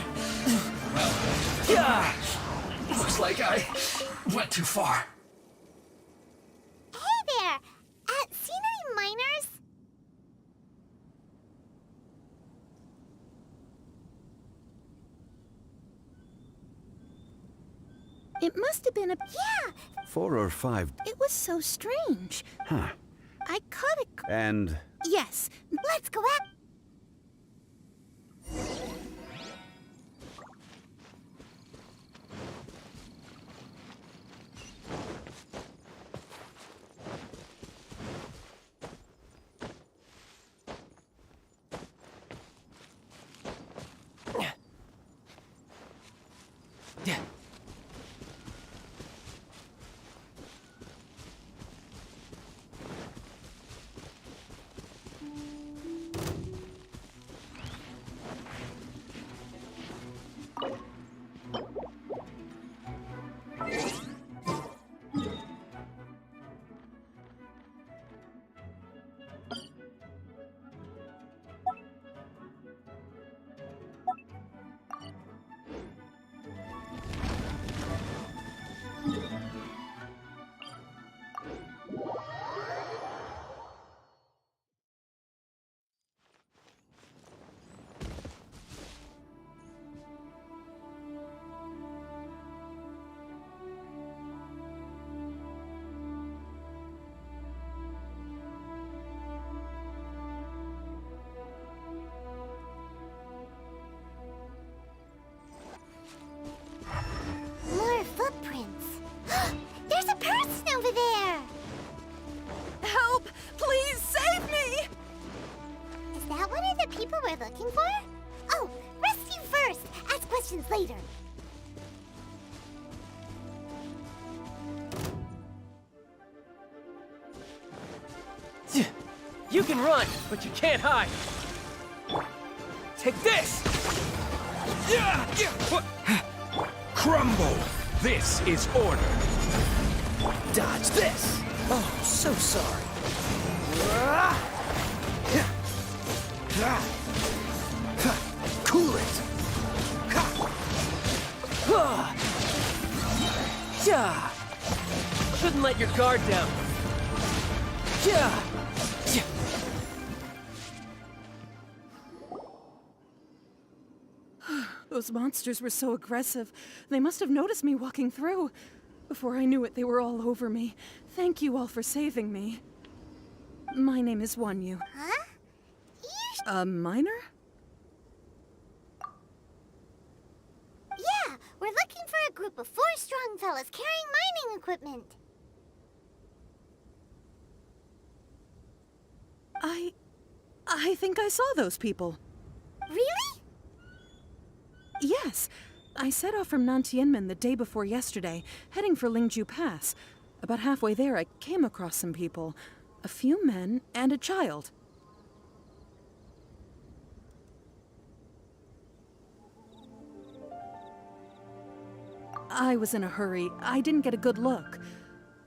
Looks like I went too far. Hey there! Seen any miners? It must have been a... Yeah! 4 or 5. It was so strange. Huh. I caught it... And Yes. Let's go out! More footprints. There's a person over there! Help! Please save me! Is that one of the people we're looking for? Oh, rescue first! Ask questions later. You can run, but you can't hide. Take this! Crumble! This is order. Dodge this! Oh, so sorry. Cool it! Shouldn't let your guard down. Those monsters were so aggressive. They must have noticed me walking through. Before I knew it, they were all over me. Thank you all for saving me. My name is Wanyu. Huh? A miner? Yeah, we're looking for a group of 4 strong fellas carrying mining equipment. I think I saw those people. Really? Yes. I set off from Nantianmen the day before yesterday, heading for Lingju Pass. About halfway there, I came across some people. A few men and a child. I was in a hurry. I didn't get a good look.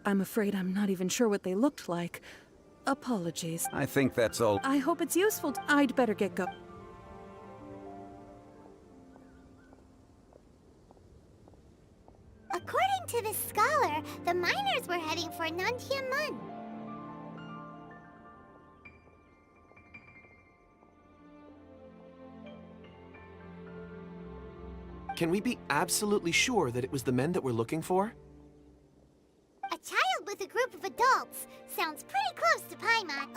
I'm afraid I'm not even sure what they looked like. Apologies. I think that's all. I hope it's useful. I'd better get go. According to this scholar, the miners were heading for Nantianmen. Can we be absolutely sure that it was the men that we're looking for? A child with a group of adults. Sounds pretty close to Paimon.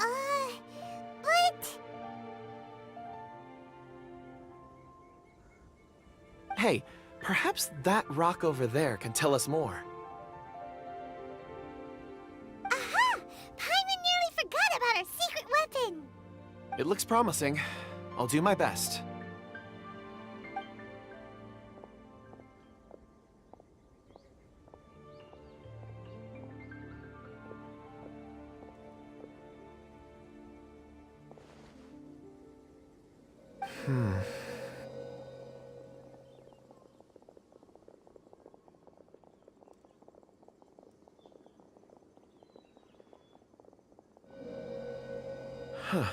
But... Hey, perhaps that rock over there can tell us more. Aha! Paimon nearly forgot about our secret weapon! It looks promising. I'll do my best. Huh.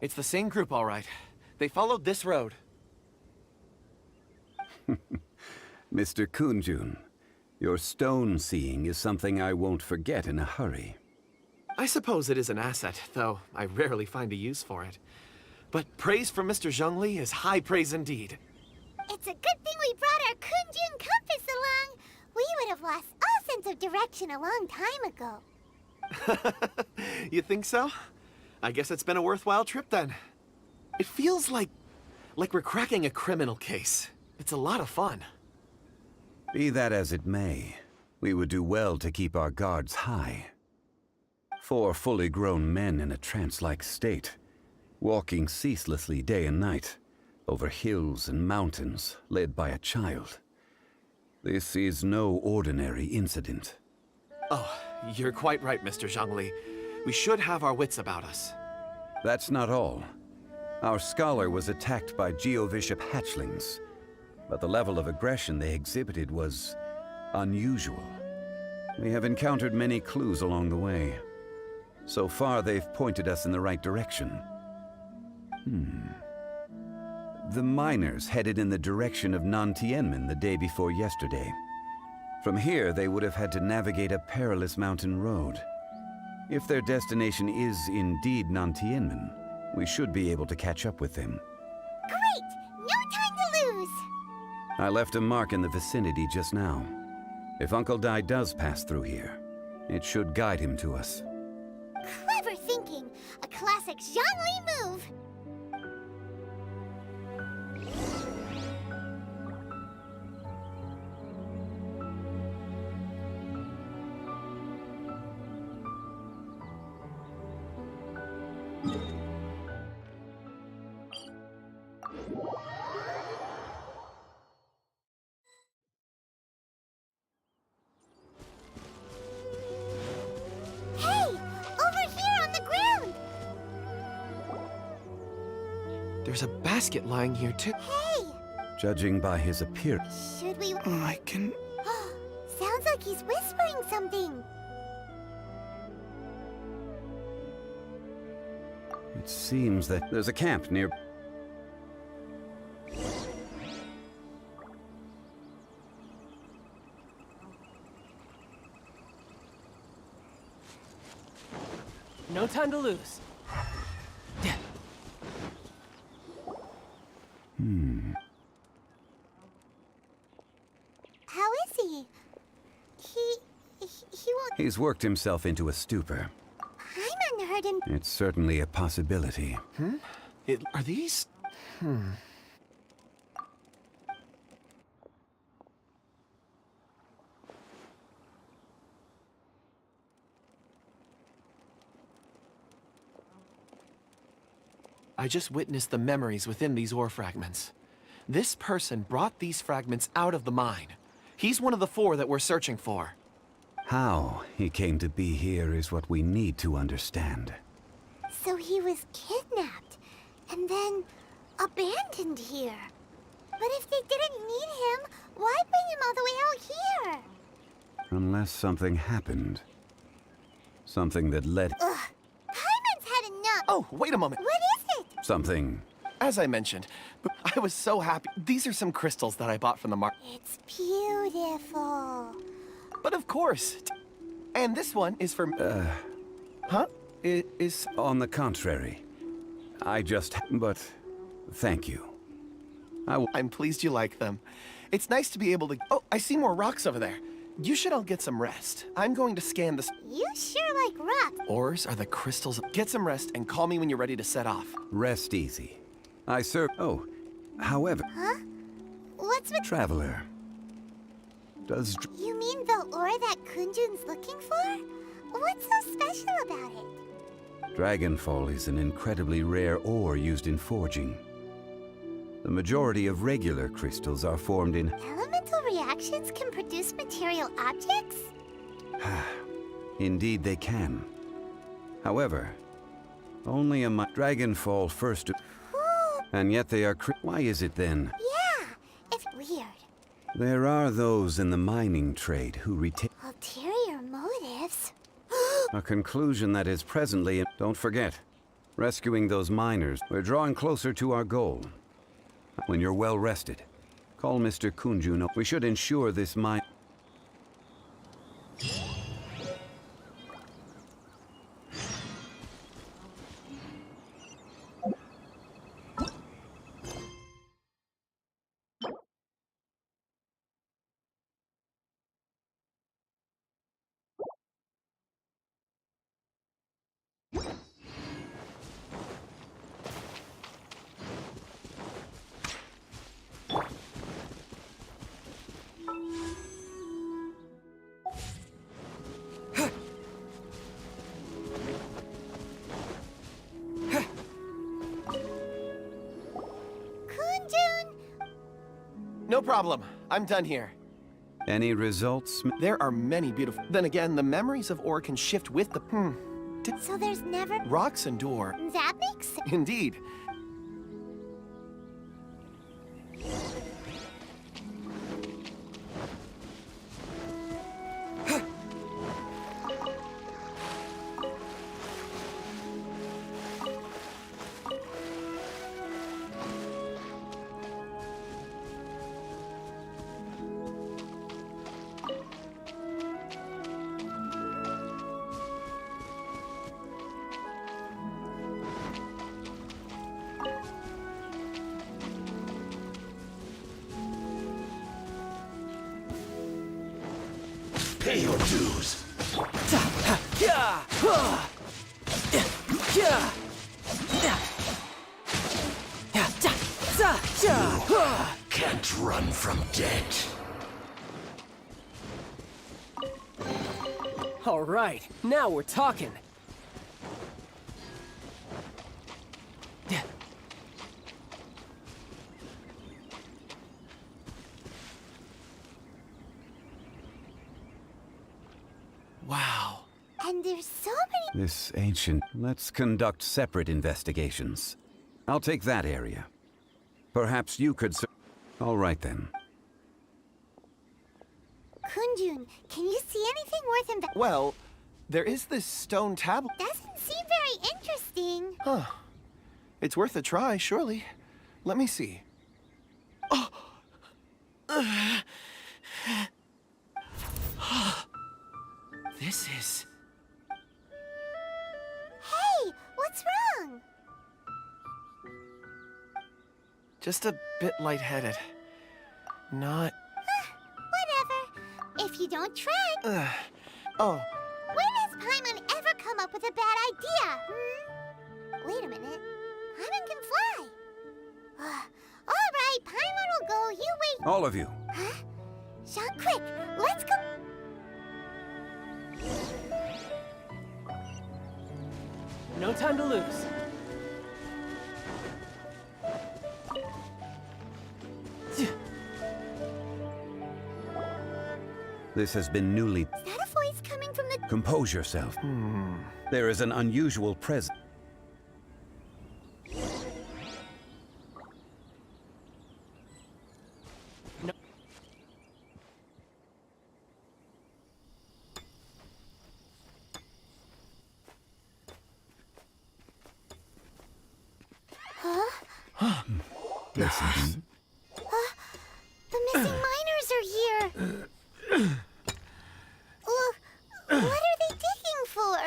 It's the same group, all right. They followed this road. Mr. Kunjun, your stone seeing is something I won't forget in a hurry. I suppose it is an asset, though I rarely find a use for it. But praise from Mr. Zhongli is high praise indeed. It's a good thing we brought our Kunjun compass along. We would have lost all sense of direction a long time ago. You think so? I guess it's been a worthwhile trip then. It feels like we're cracking a criminal case. It's a lot of fun. Be that as it may, we would do well to keep our guards high. 4 fully grown men in a trance-like state, walking ceaselessly day and night, over hills and mountains, led by a child. This is no ordinary incident. Oh, you're quite right, Mr. Zhongli. We should have our wits about us. That's not all. Our scholar was attacked by Geovishap hatchlings, but the level of aggression they exhibited was unusual. We have encountered many clues along the way. So far, they've pointed us in the right direction. The miners headed in the direction of Nantianmen the day before yesterday. From here, they would have had to navigate a perilous mountain road. If their destination is indeed Nantianmen, we should be able to catch up with them. Great! No time to lose! I left a mark in the vicinity just now. If Uncle Dai does pass through here, it should guide him to us. Clever thinking! A classic Zhongli move! There's a basket lying here, too. Hey! Judging by his appearance, Should we... I can... Sounds like he's whispering something. it seems that there's a camp near. No time to lose. How is he? He won't... He's worked himself into a stupor. Paimon heard him... It's certainly a possibility. Are these... I just witnessed the memories within these ore fragments. This person brought these fragments out of the mine. He's one of the 4 that we're searching for. How he came to be here is what we need to understand. So he was kidnapped, and then abandoned here. But if they didn't need him, why bring him all the way out here? Unless something happened. Something that led... Ugh. Paimon's had enough. Oh, wait a moment. What is it? Something... As I mentioned, I was so happy. These are some crystals that I bought from the market. It's beautiful. But of course. And this one is for... Huh? It is... On the contrary. I just... But... Thank you. I'm pleased you like them. It's nice to be able to... Oh, I see more rocks over there. You should all get some rest. I'm going to scan this... You sure like rocks. Ores are the crystals. Get some rest and call me when you're ready to set off. Rest easy. I serve... Oh. However... Huh? What's with... Traveler. Does... You mean the ore that Kunjun's looking for? What's so special about it? Dragonfall is an incredibly rare ore used in forging. The majority of regular crystals are formed in... Elemental reactions can produce material objects? Indeed they can. However, only a Dragonfall first... And yet they are... Why is it then? Yeah, it's weird. There are those in the mining trade who retain... Ulterior motives? A conclusion that is presently... Don't forget, rescuing those miners. We're drawing closer to our goal. When you're well rested, call Mr. Kunjun. We should ensure this mine... No problem. I'm done here. Any results? There are many beautiful... Then again, the memories of ore can shift with the... So there's never... Rocks endure. That makes sense. Indeed. Pay your dues. Can't run from debt. All right, now we're talking. Wow. And there's so many... This ancient... Let's conduct separate investigations. I'll take that area. Perhaps you could... All right, then. Kunjun, can you see anything worth investigating? Well, there is this stone tablet. Doesn't seem very interesting. Huh. It's worth a try, surely. Let me see. Oh! This is... Hey, what's wrong? just a bit lightheaded. Not... Whatever. If you don't try... Oh. When has Paimon ever come up with a bad idea, Wait a minute. Paimon can fly. All right, Paimon will go. You wait. All of you. Huh? Sean, quick. Let's go. No time to lose. This has been newly... Is that a voice coming from the... Compose yourself. There is an unusual presence. No. Huh? Listen. The missing miners are here. What are they digging for?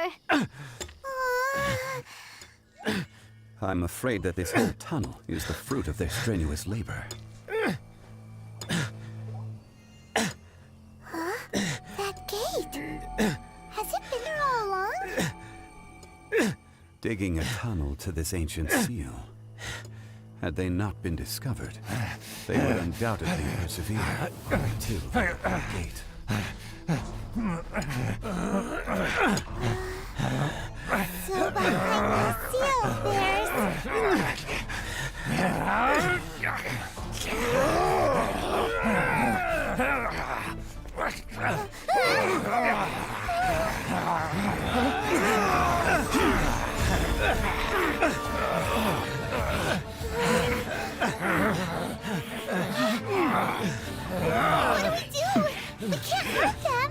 I'm afraid that this whole tunnel is the fruit of their strenuous labor. Huh? That gate. Has it been there all along? Digging a tunnel to this ancient seal. Had they not been discovered, they would undoubtedly persevere until the gate. So behind the seal, there's... What do we do? We can't hurt them.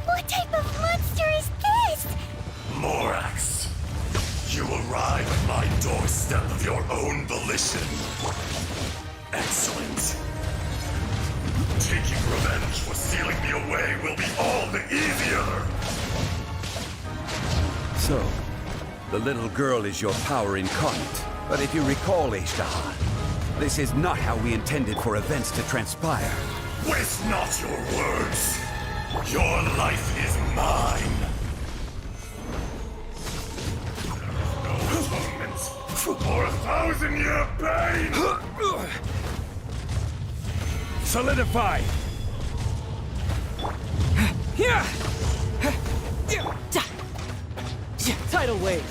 What type of monster is this? Morax, you arrive at my doorstep of your own volition. Excellent. Taking revenge for stealing me away will be all the easier. So, the little girl is your power incarnate. But if you recall, Ishtar, this is not how we intended for events to transpire. Waste not your words. Your life is mine. No atonement for 1,000-year pain. Solidify. Tidal wave.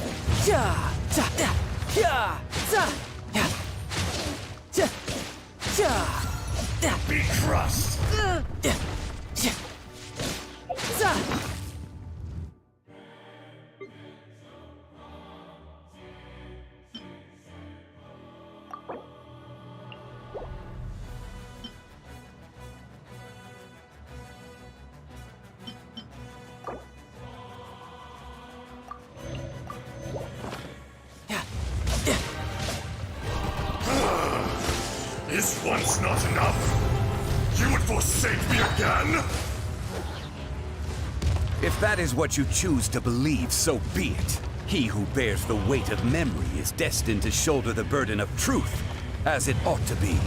Be crushed. Is once not enough? You would forsake me again? If that is what you choose to believe, so be it. He who bears the weight of memory is destined to shoulder the burden of truth, as it ought to be.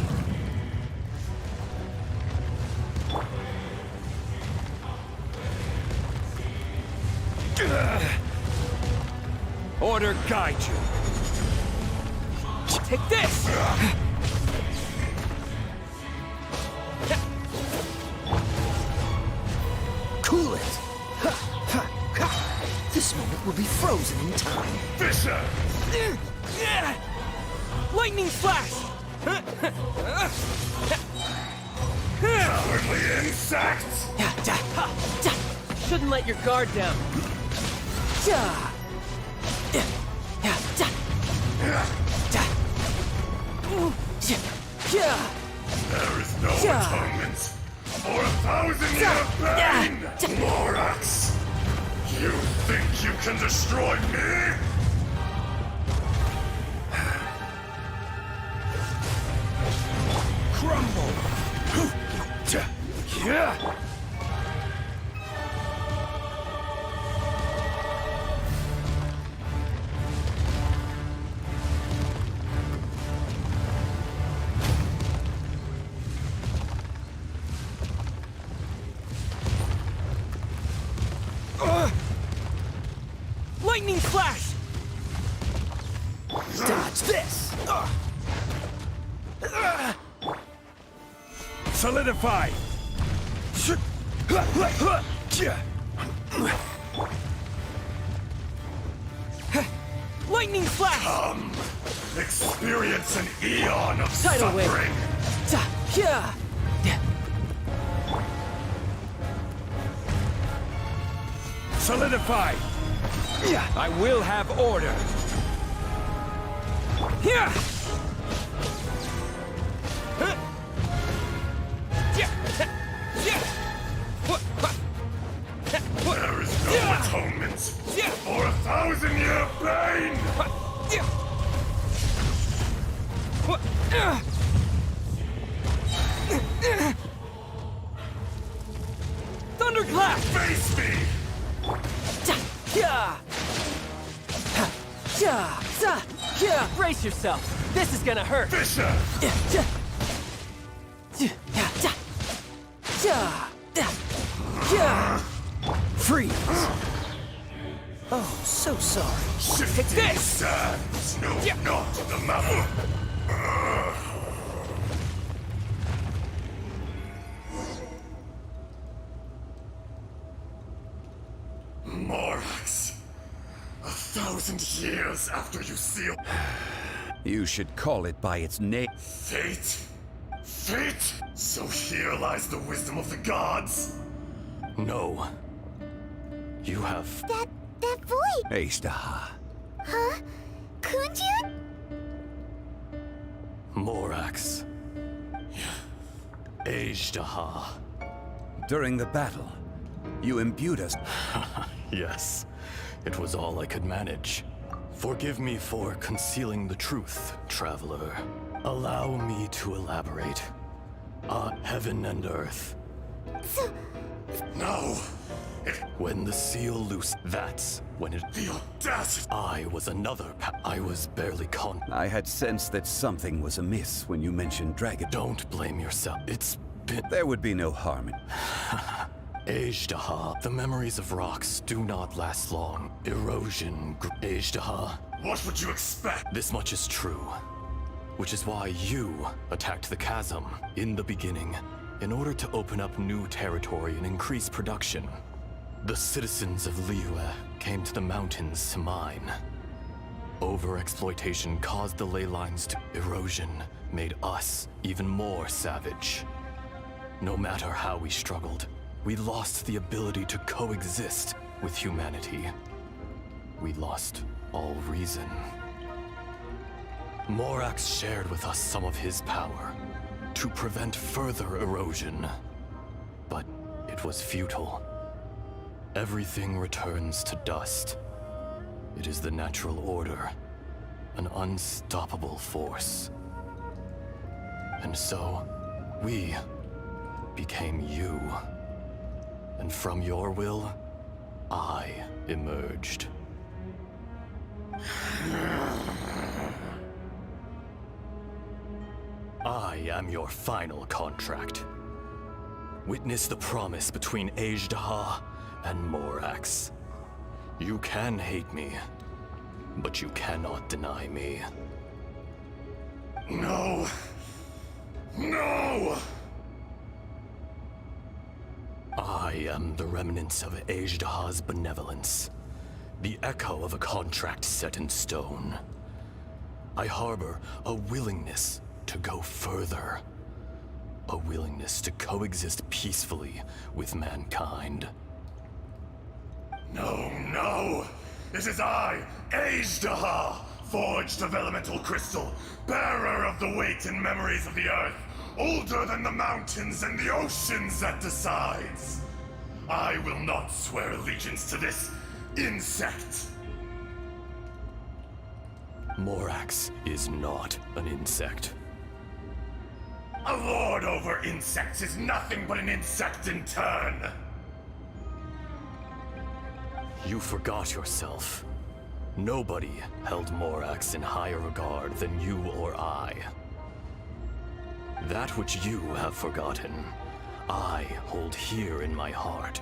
Order guide you. Take this! Cool it! This moment will be frozen in time. Fisher! Lightning flash! Cowardly insects! Shouldn't let your guard down. There is no atonement for 1,000-year pain! Morax! You think you can destroy me? Crumble! Lightning flash! Dodge this! Solidify! Lightning flash! Come! Experience an eon of Tidal wave. suffering! Solidify! I will have order! Here! There is no atonement for 1,000-year pain! Thunderclap! Face me! Brace yourself. This is gonna hurt. Fisher! Freeze! Oh, so sorry. Shifting sands know not the map. Morax. 1,000 years after you seal. You should call it by its name. Fate? Fate? So here lies the wisdom of the gods. No. You have... That voice! Ashtaha. Huh? Kunjun? Morax. Ashtaha. During the battle, you imbued us. Yes. It was all I could manage. Forgive me for concealing the truth, traveler. Allow me to elaborate. Heaven and earth. No! When the seal loose, that's when it... The audacity! I was another I was barely I had sensed that something was amiss when you mentioned dragon. Don't blame yourself. It's been... There would be no harm in... Ashtaha. The memories of rocks do not last long. Erosion... Ashtaha. What would you expect? This much is true. Which is why you attacked the chasm in the beginning, in order to open up new territory and increase production. The citizens of Liyue came to the mountains to mine. Overexploitation caused the ley lines to... Erosion made us even more savage. No matter how we struggled, we lost the ability to coexist with humanity. We lost all reason. Morax shared with us some of his power to prevent further erosion, but it was futile. Everything returns to dust. It is the natural order, an unstoppable force. And so, we became you. And from your will, I emerged. I am your final contract. Witness the promise between Ajdaha and Morax. You can hate me, but you cannot deny me. No! No! I am the remnants of Ajdaha's benevolence, the echo of a contract set in stone. I harbor a willingness to go further, a willingness to coexist peacefully with mankind. No, no! It is I, Ajdaha, forged of elemental crystal, bearer of the weight and memories of the earth, older than the mountains and the oceans that decides. I will not swear allegiance to this insect. Morax is not an insect. A lord over insects is nothing but an insect in turn. You forgot yourself. Nobody held Morax in higher regard than you or I. That which you have forgotten, I hold here in my heart.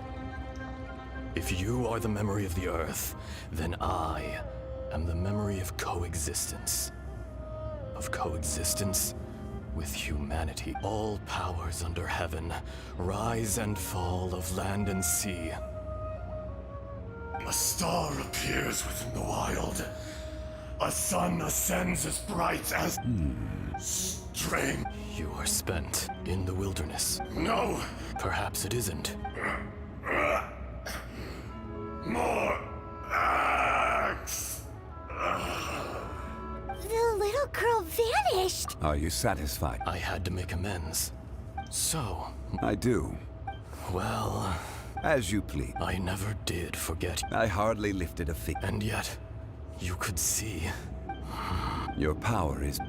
If you are the memory of the Earth, then I am the memory of coexistence. Of coexistence with humanity. All powers under heaven, rise and fall of land and sea. A star appears within the wild. A sun ascends as bright as... Strange. You are spent in the wilderness. No! Perhaps it isn't. More axe! The little girl vanished! Are you satisfied? I had to make amends. So... I do. Well... As you please. I never did forget. I hardly lifted a finger. And yet, you could see. Your power is...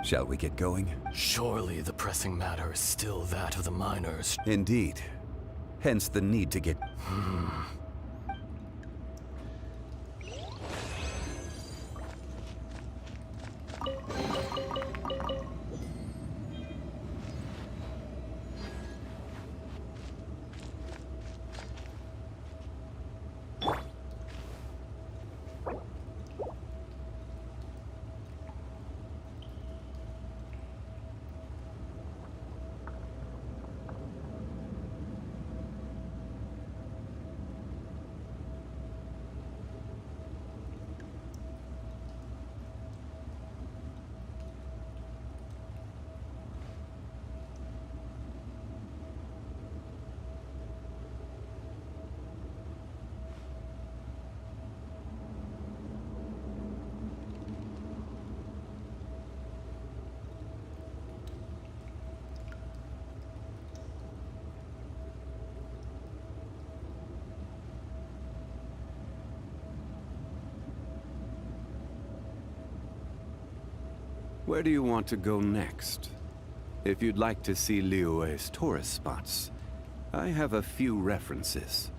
Shall we get going? Surely the pressing matter is still that of the miners. Indeed. Hence the need to get... Where do you want to go next? If you'd like to see Liyue's tourist spots, I have a few references.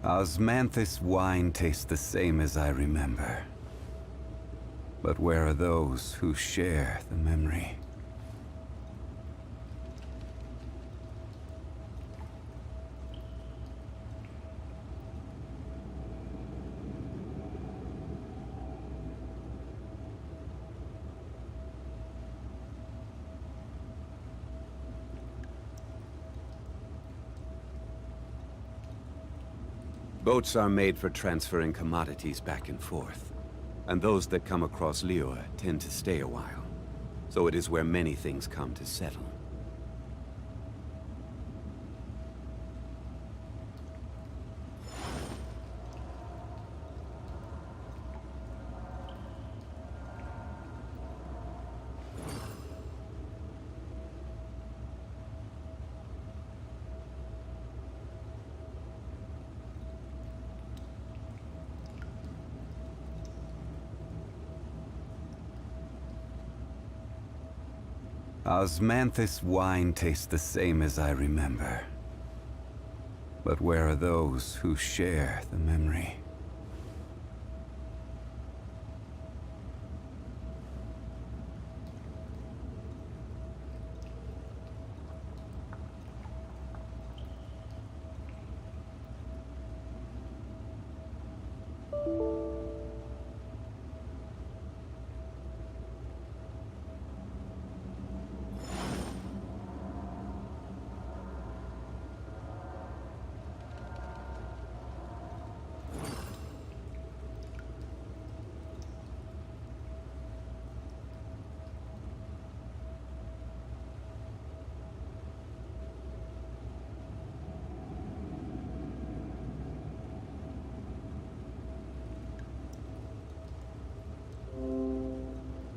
Osmanthus wine tastes the same as I remember. But where are those who share the memory? Boats are made for transferring commodities back and forth, and those that come across Liyue tend to stay a while, so it is where many things come to settle. Osmanthus wine tastes the same as I remember. But where are those who share the memory?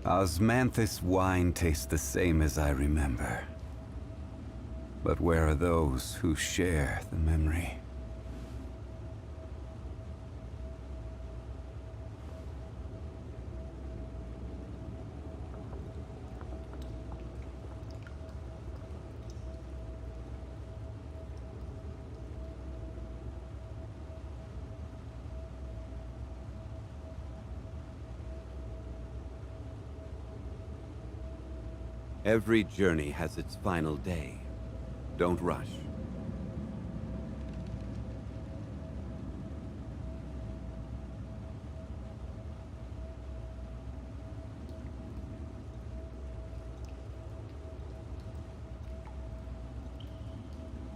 Osmanthus wine tastes the same as I remember. But where are those who share the memory? Every journey has its final day. Don't rush.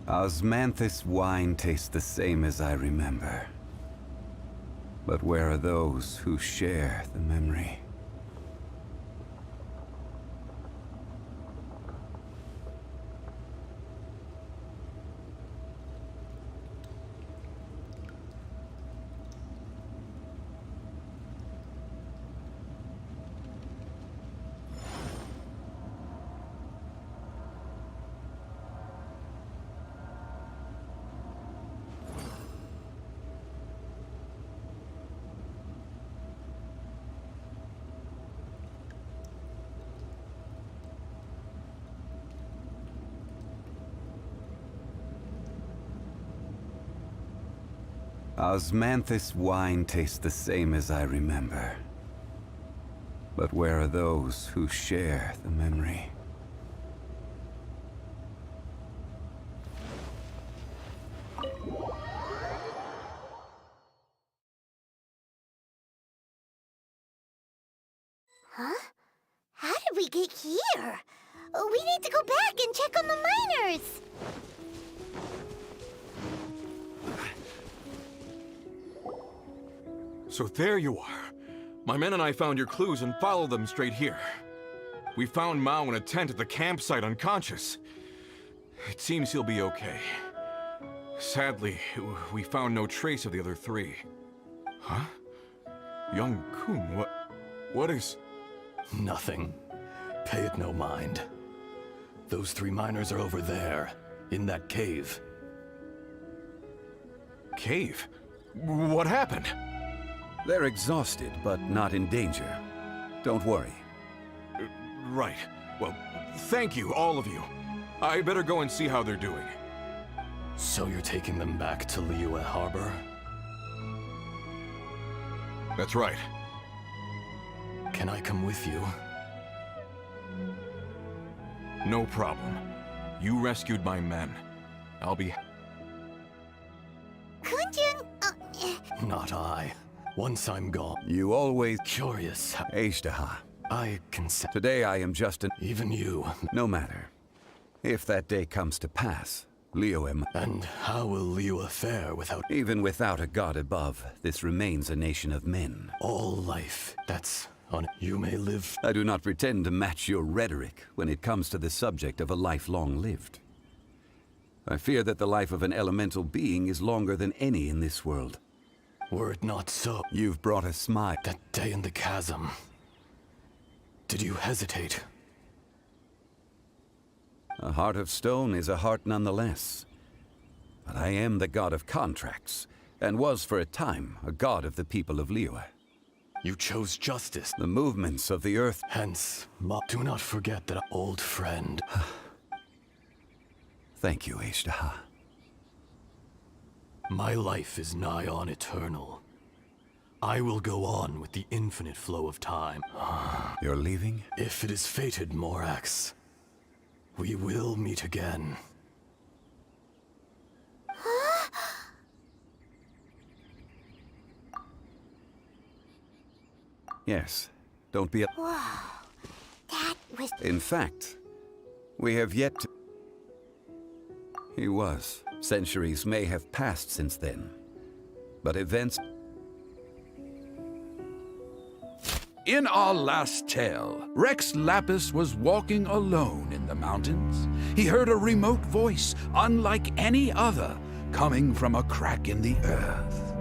Osmanthus wine tastes the same as I remember. But where are those who share the memory? Osmanthus wine tastes the same as I remember. But where are those who share the memory? Huh? How did we get here? We need to go back and check on the miners! So there you are. My men and I found your clues and followed them straight here. We found Mao in a tent at the campsite unconscious. It seems he'll be okay. Sadly, we found no trace of the other three. Huh? Young Kun, what is... Nothing. Pay it no mind. Those three miners are over there, in that cave. Cave? What happened? They're exhausted, but not in danger. Don't worry. Right. Well, thank you, all of you. I better go and see how they're doing. So you're taking them back to Liyue Harbor? That's right. Can I come with you? No problem. You rescued my men. I'll be... Kunjun... Not I. Once I'm gone... You always... Curious. Ashtaha. I consent. Today I am just an... Even you. No matter. If that day comes to pass, Liyue... And how will Liyue fare without... Even without a god above, this remains a nation of men. All life, that's on... You may live... I do not pretend to match your rhetoric when it comes to the subject of a life long lived. I fear that the life of an elemental being is longer than any in this world. Were it not so... You've brought a smile. That day in the chasm... Did you hesitate? A heart of stone is a heart nonetheless. But I am the god of contracts, and was for a time a god of the people of Liyue. You chose justice. The movements of the earth. Hence, do not forget that old friend. Thank you, Ashtaha. My life is nigh on eternal. I will go on with the infinite flow of time. You're leaving? If it is fated, Morax, we will meet again. Yes. Don't be a... Whoa. That was... In fact, we have yet to... He was. Centuries may have passed since then. But events... In our last tale, Rex Lapis was walking alone in the mountains. He heard a remote voice, unlike any other, coming from a crack in the earth.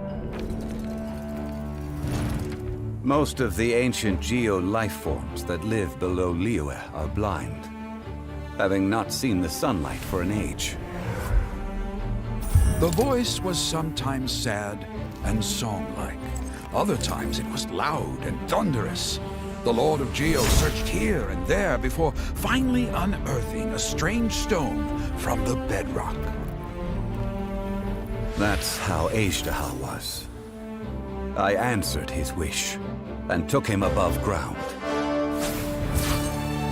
Most of the ancient geo-life forms that live below Liyue are blind, having not seen the sunlight for an age. The voice was sometimes sad and song-like. Other times it was loud and thunderous. The Lord of Geo searched here and there before finally unearthing a strange stone from the bedrock. That's how Ashtaha was. I answered his wish and took him above ground.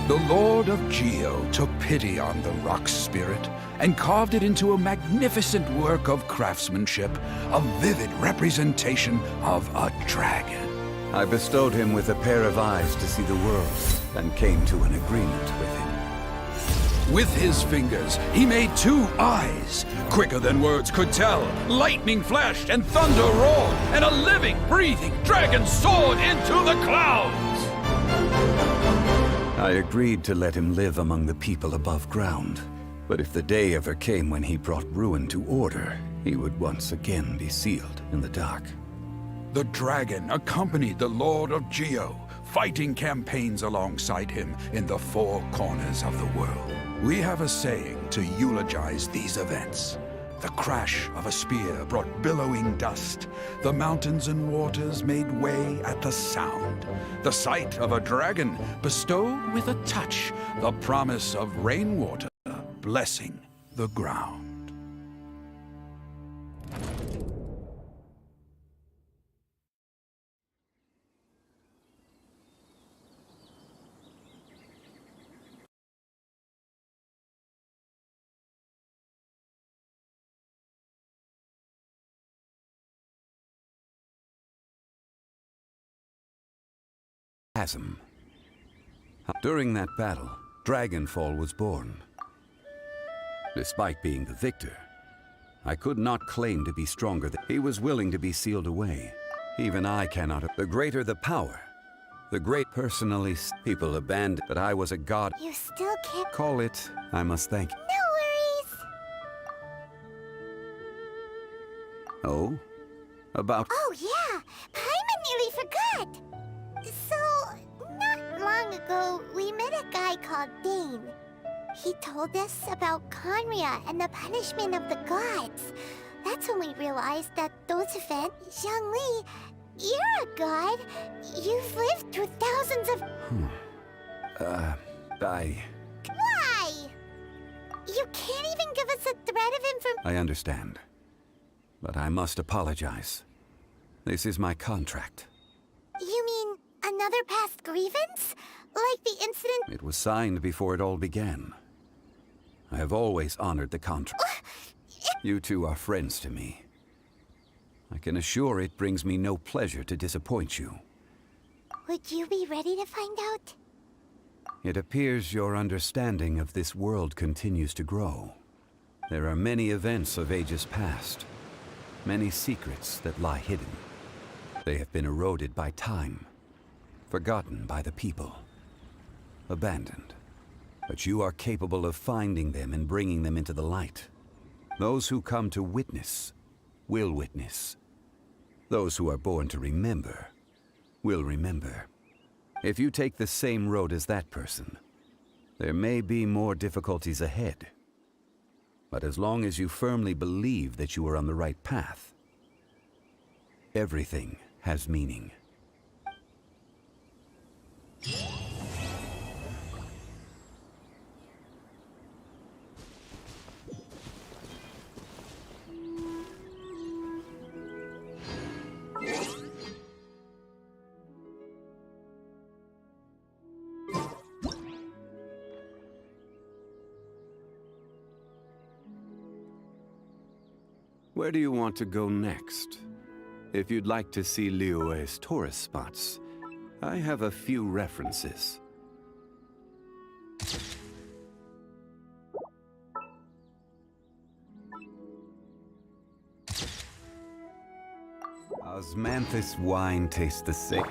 The Lord of Geo took pity on the rock spirit and carved it into a magnificent work of craftsmanship, a vivid representation of a dragon. I bestowed him with a pair of eyes to see the world and came to an agreement with him. With his fingers, he made 2 eyes. Quicker than words could tell, lightning flashed and thunder roared, and a living, breathing dragon soared into the clouds! I agreed to let him live among the people above ground. But if the day ever came when he brought ruin to order, he would once again be sealed in the dark. The dragon accompanied the Lord of Geo, fighting campaigns alongside him in the 4 corners of the world. We have a saying to eulogize these events. The crash of a spear brought billowing dust. The mountains and waters made way at the sound. The sight of a dragon bestowed with a touch the promise of rainwater blessing the ground. Chasm. During that battle, Dragonfall was born. Despite being the victor, I could not claim to be stronger than he was willing to be sealed away. Even I cannot. The greater the power, the great personally people abandoned, but I was a god. You still can't... Call it, I must thank. No worries! Oh? About... Oh yeah! Paimon nearly forgot! So, not long ago, we met a guy called Dane. He told us about Conria and the punishment of the gods. That's when we realized that those events... Zhongli, you're a god. You've lived through thousands of... I... Why? You can't even give us a thread of information. I understand. But I must apologize. This is my contract. You mean another past grievance? Like the incident... It was signed before it all began. I have always honored the contract. You two are friends to me. I can assure it brings me no pleasure to disappoint you. Would you be ready to find out? It appears your understanding of this world continues to grow. There are many events of ages past, many secrets that lie hidden. They have been eroded by time, forgotten by the people, abandoned. But you are capable of finding them and bringing them into the light. Those who come to witness will witness. Those who are born to remember will remember. If you take the same road as that person, there may be more difficulties ahead. But as long as you firmly believe that you are on the right path, everything has meaning. Where do you want to go next? If you'd like to see Liyue's tourist spots, I have a few references. Osmanthus wine tastes the same.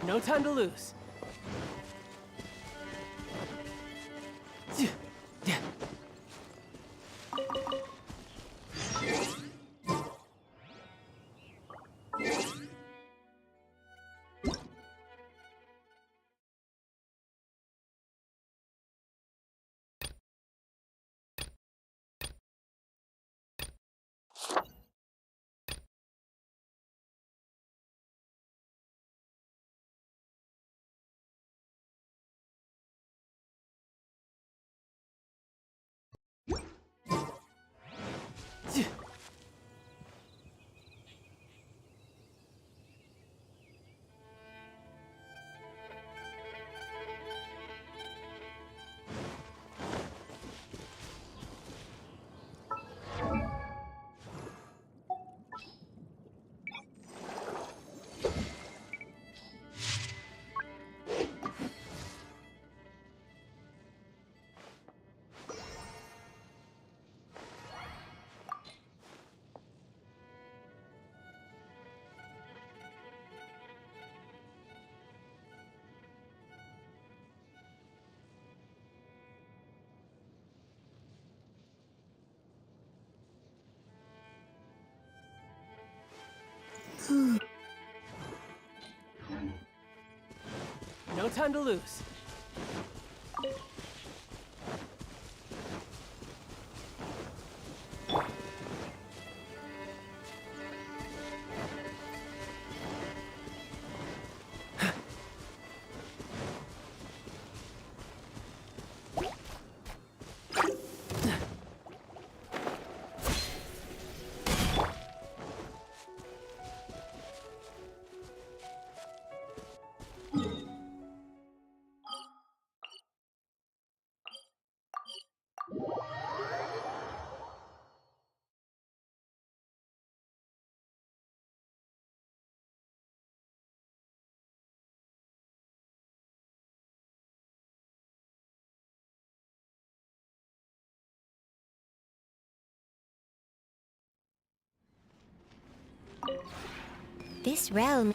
No time to lose. No time to lose. This realm...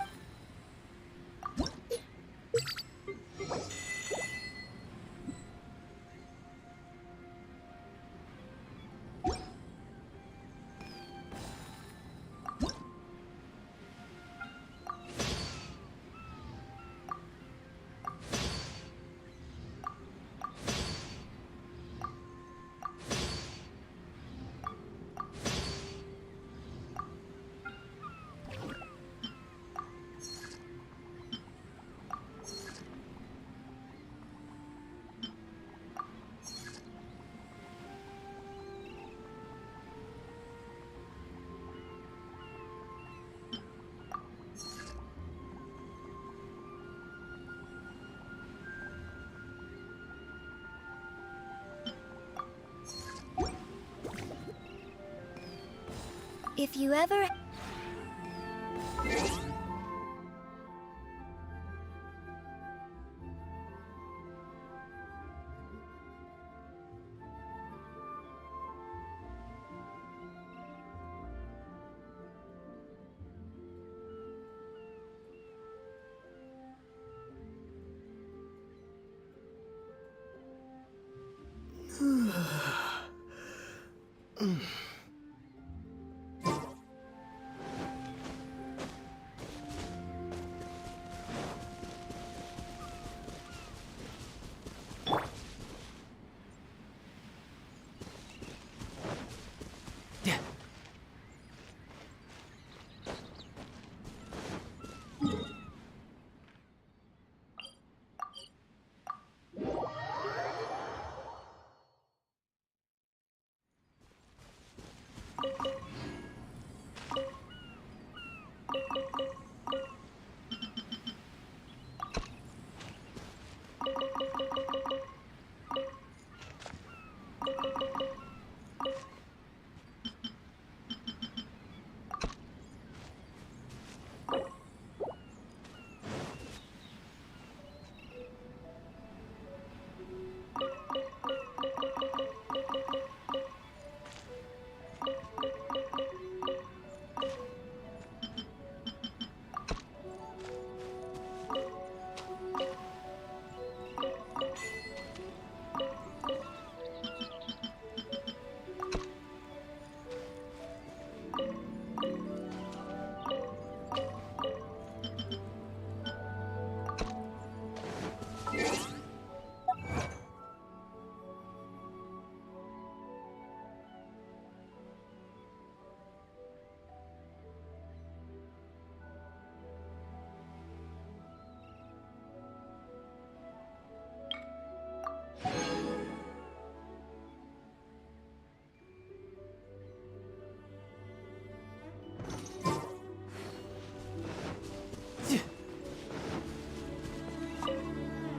If you ever...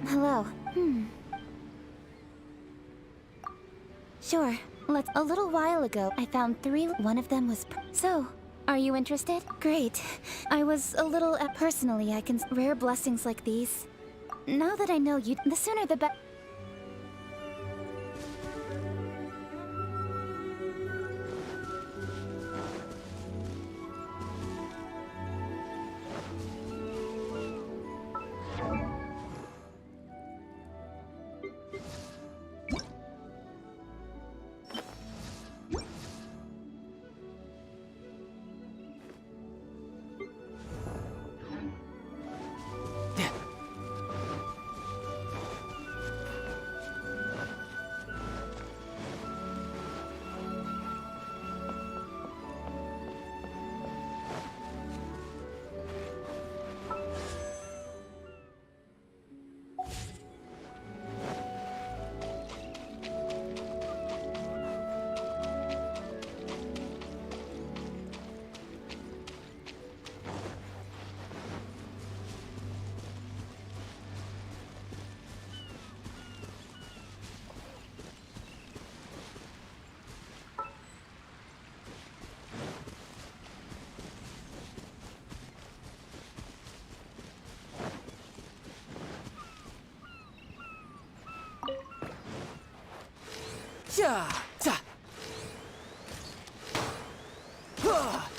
Hello. Sure. A little while ago, I found 3. One of them was... So, are you interested? Great. I was a little... personally, I can... Rare blessings like these. Now that I know you, the sooner the better. Ja! Ta! Ha!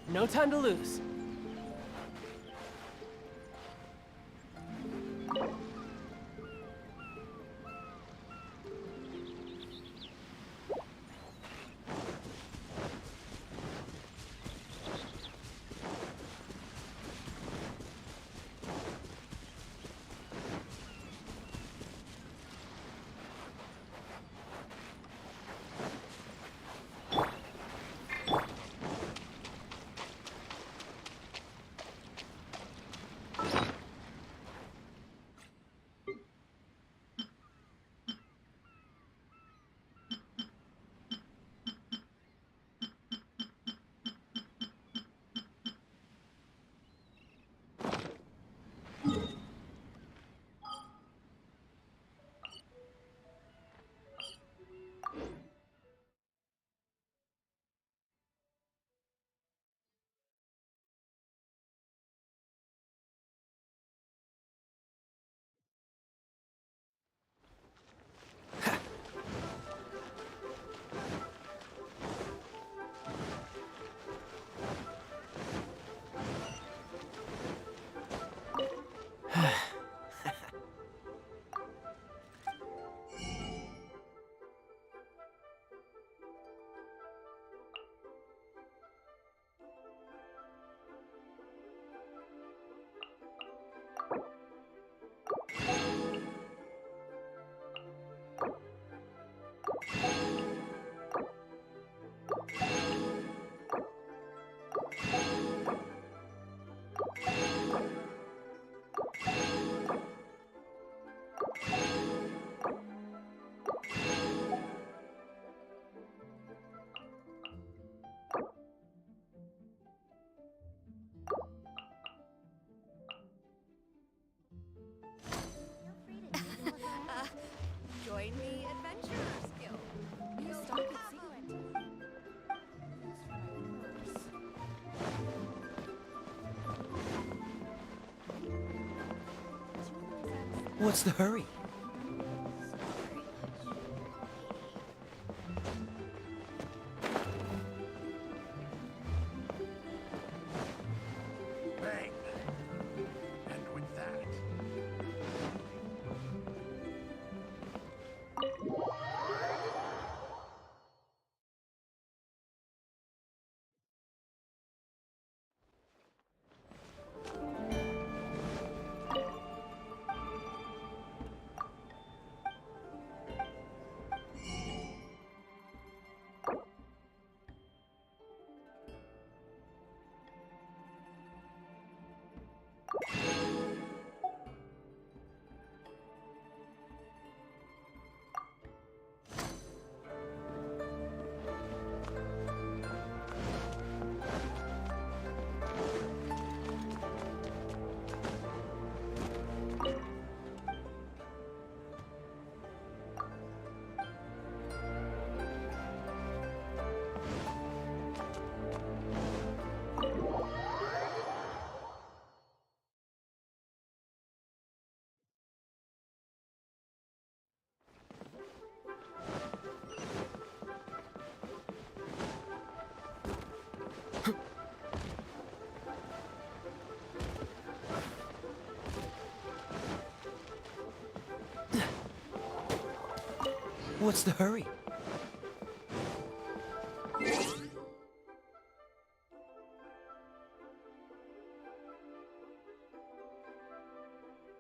No time to lose. Join me, Adventurers Guild. New stock at Secret. What's the hurry? Bang! And with that... What's the hurry?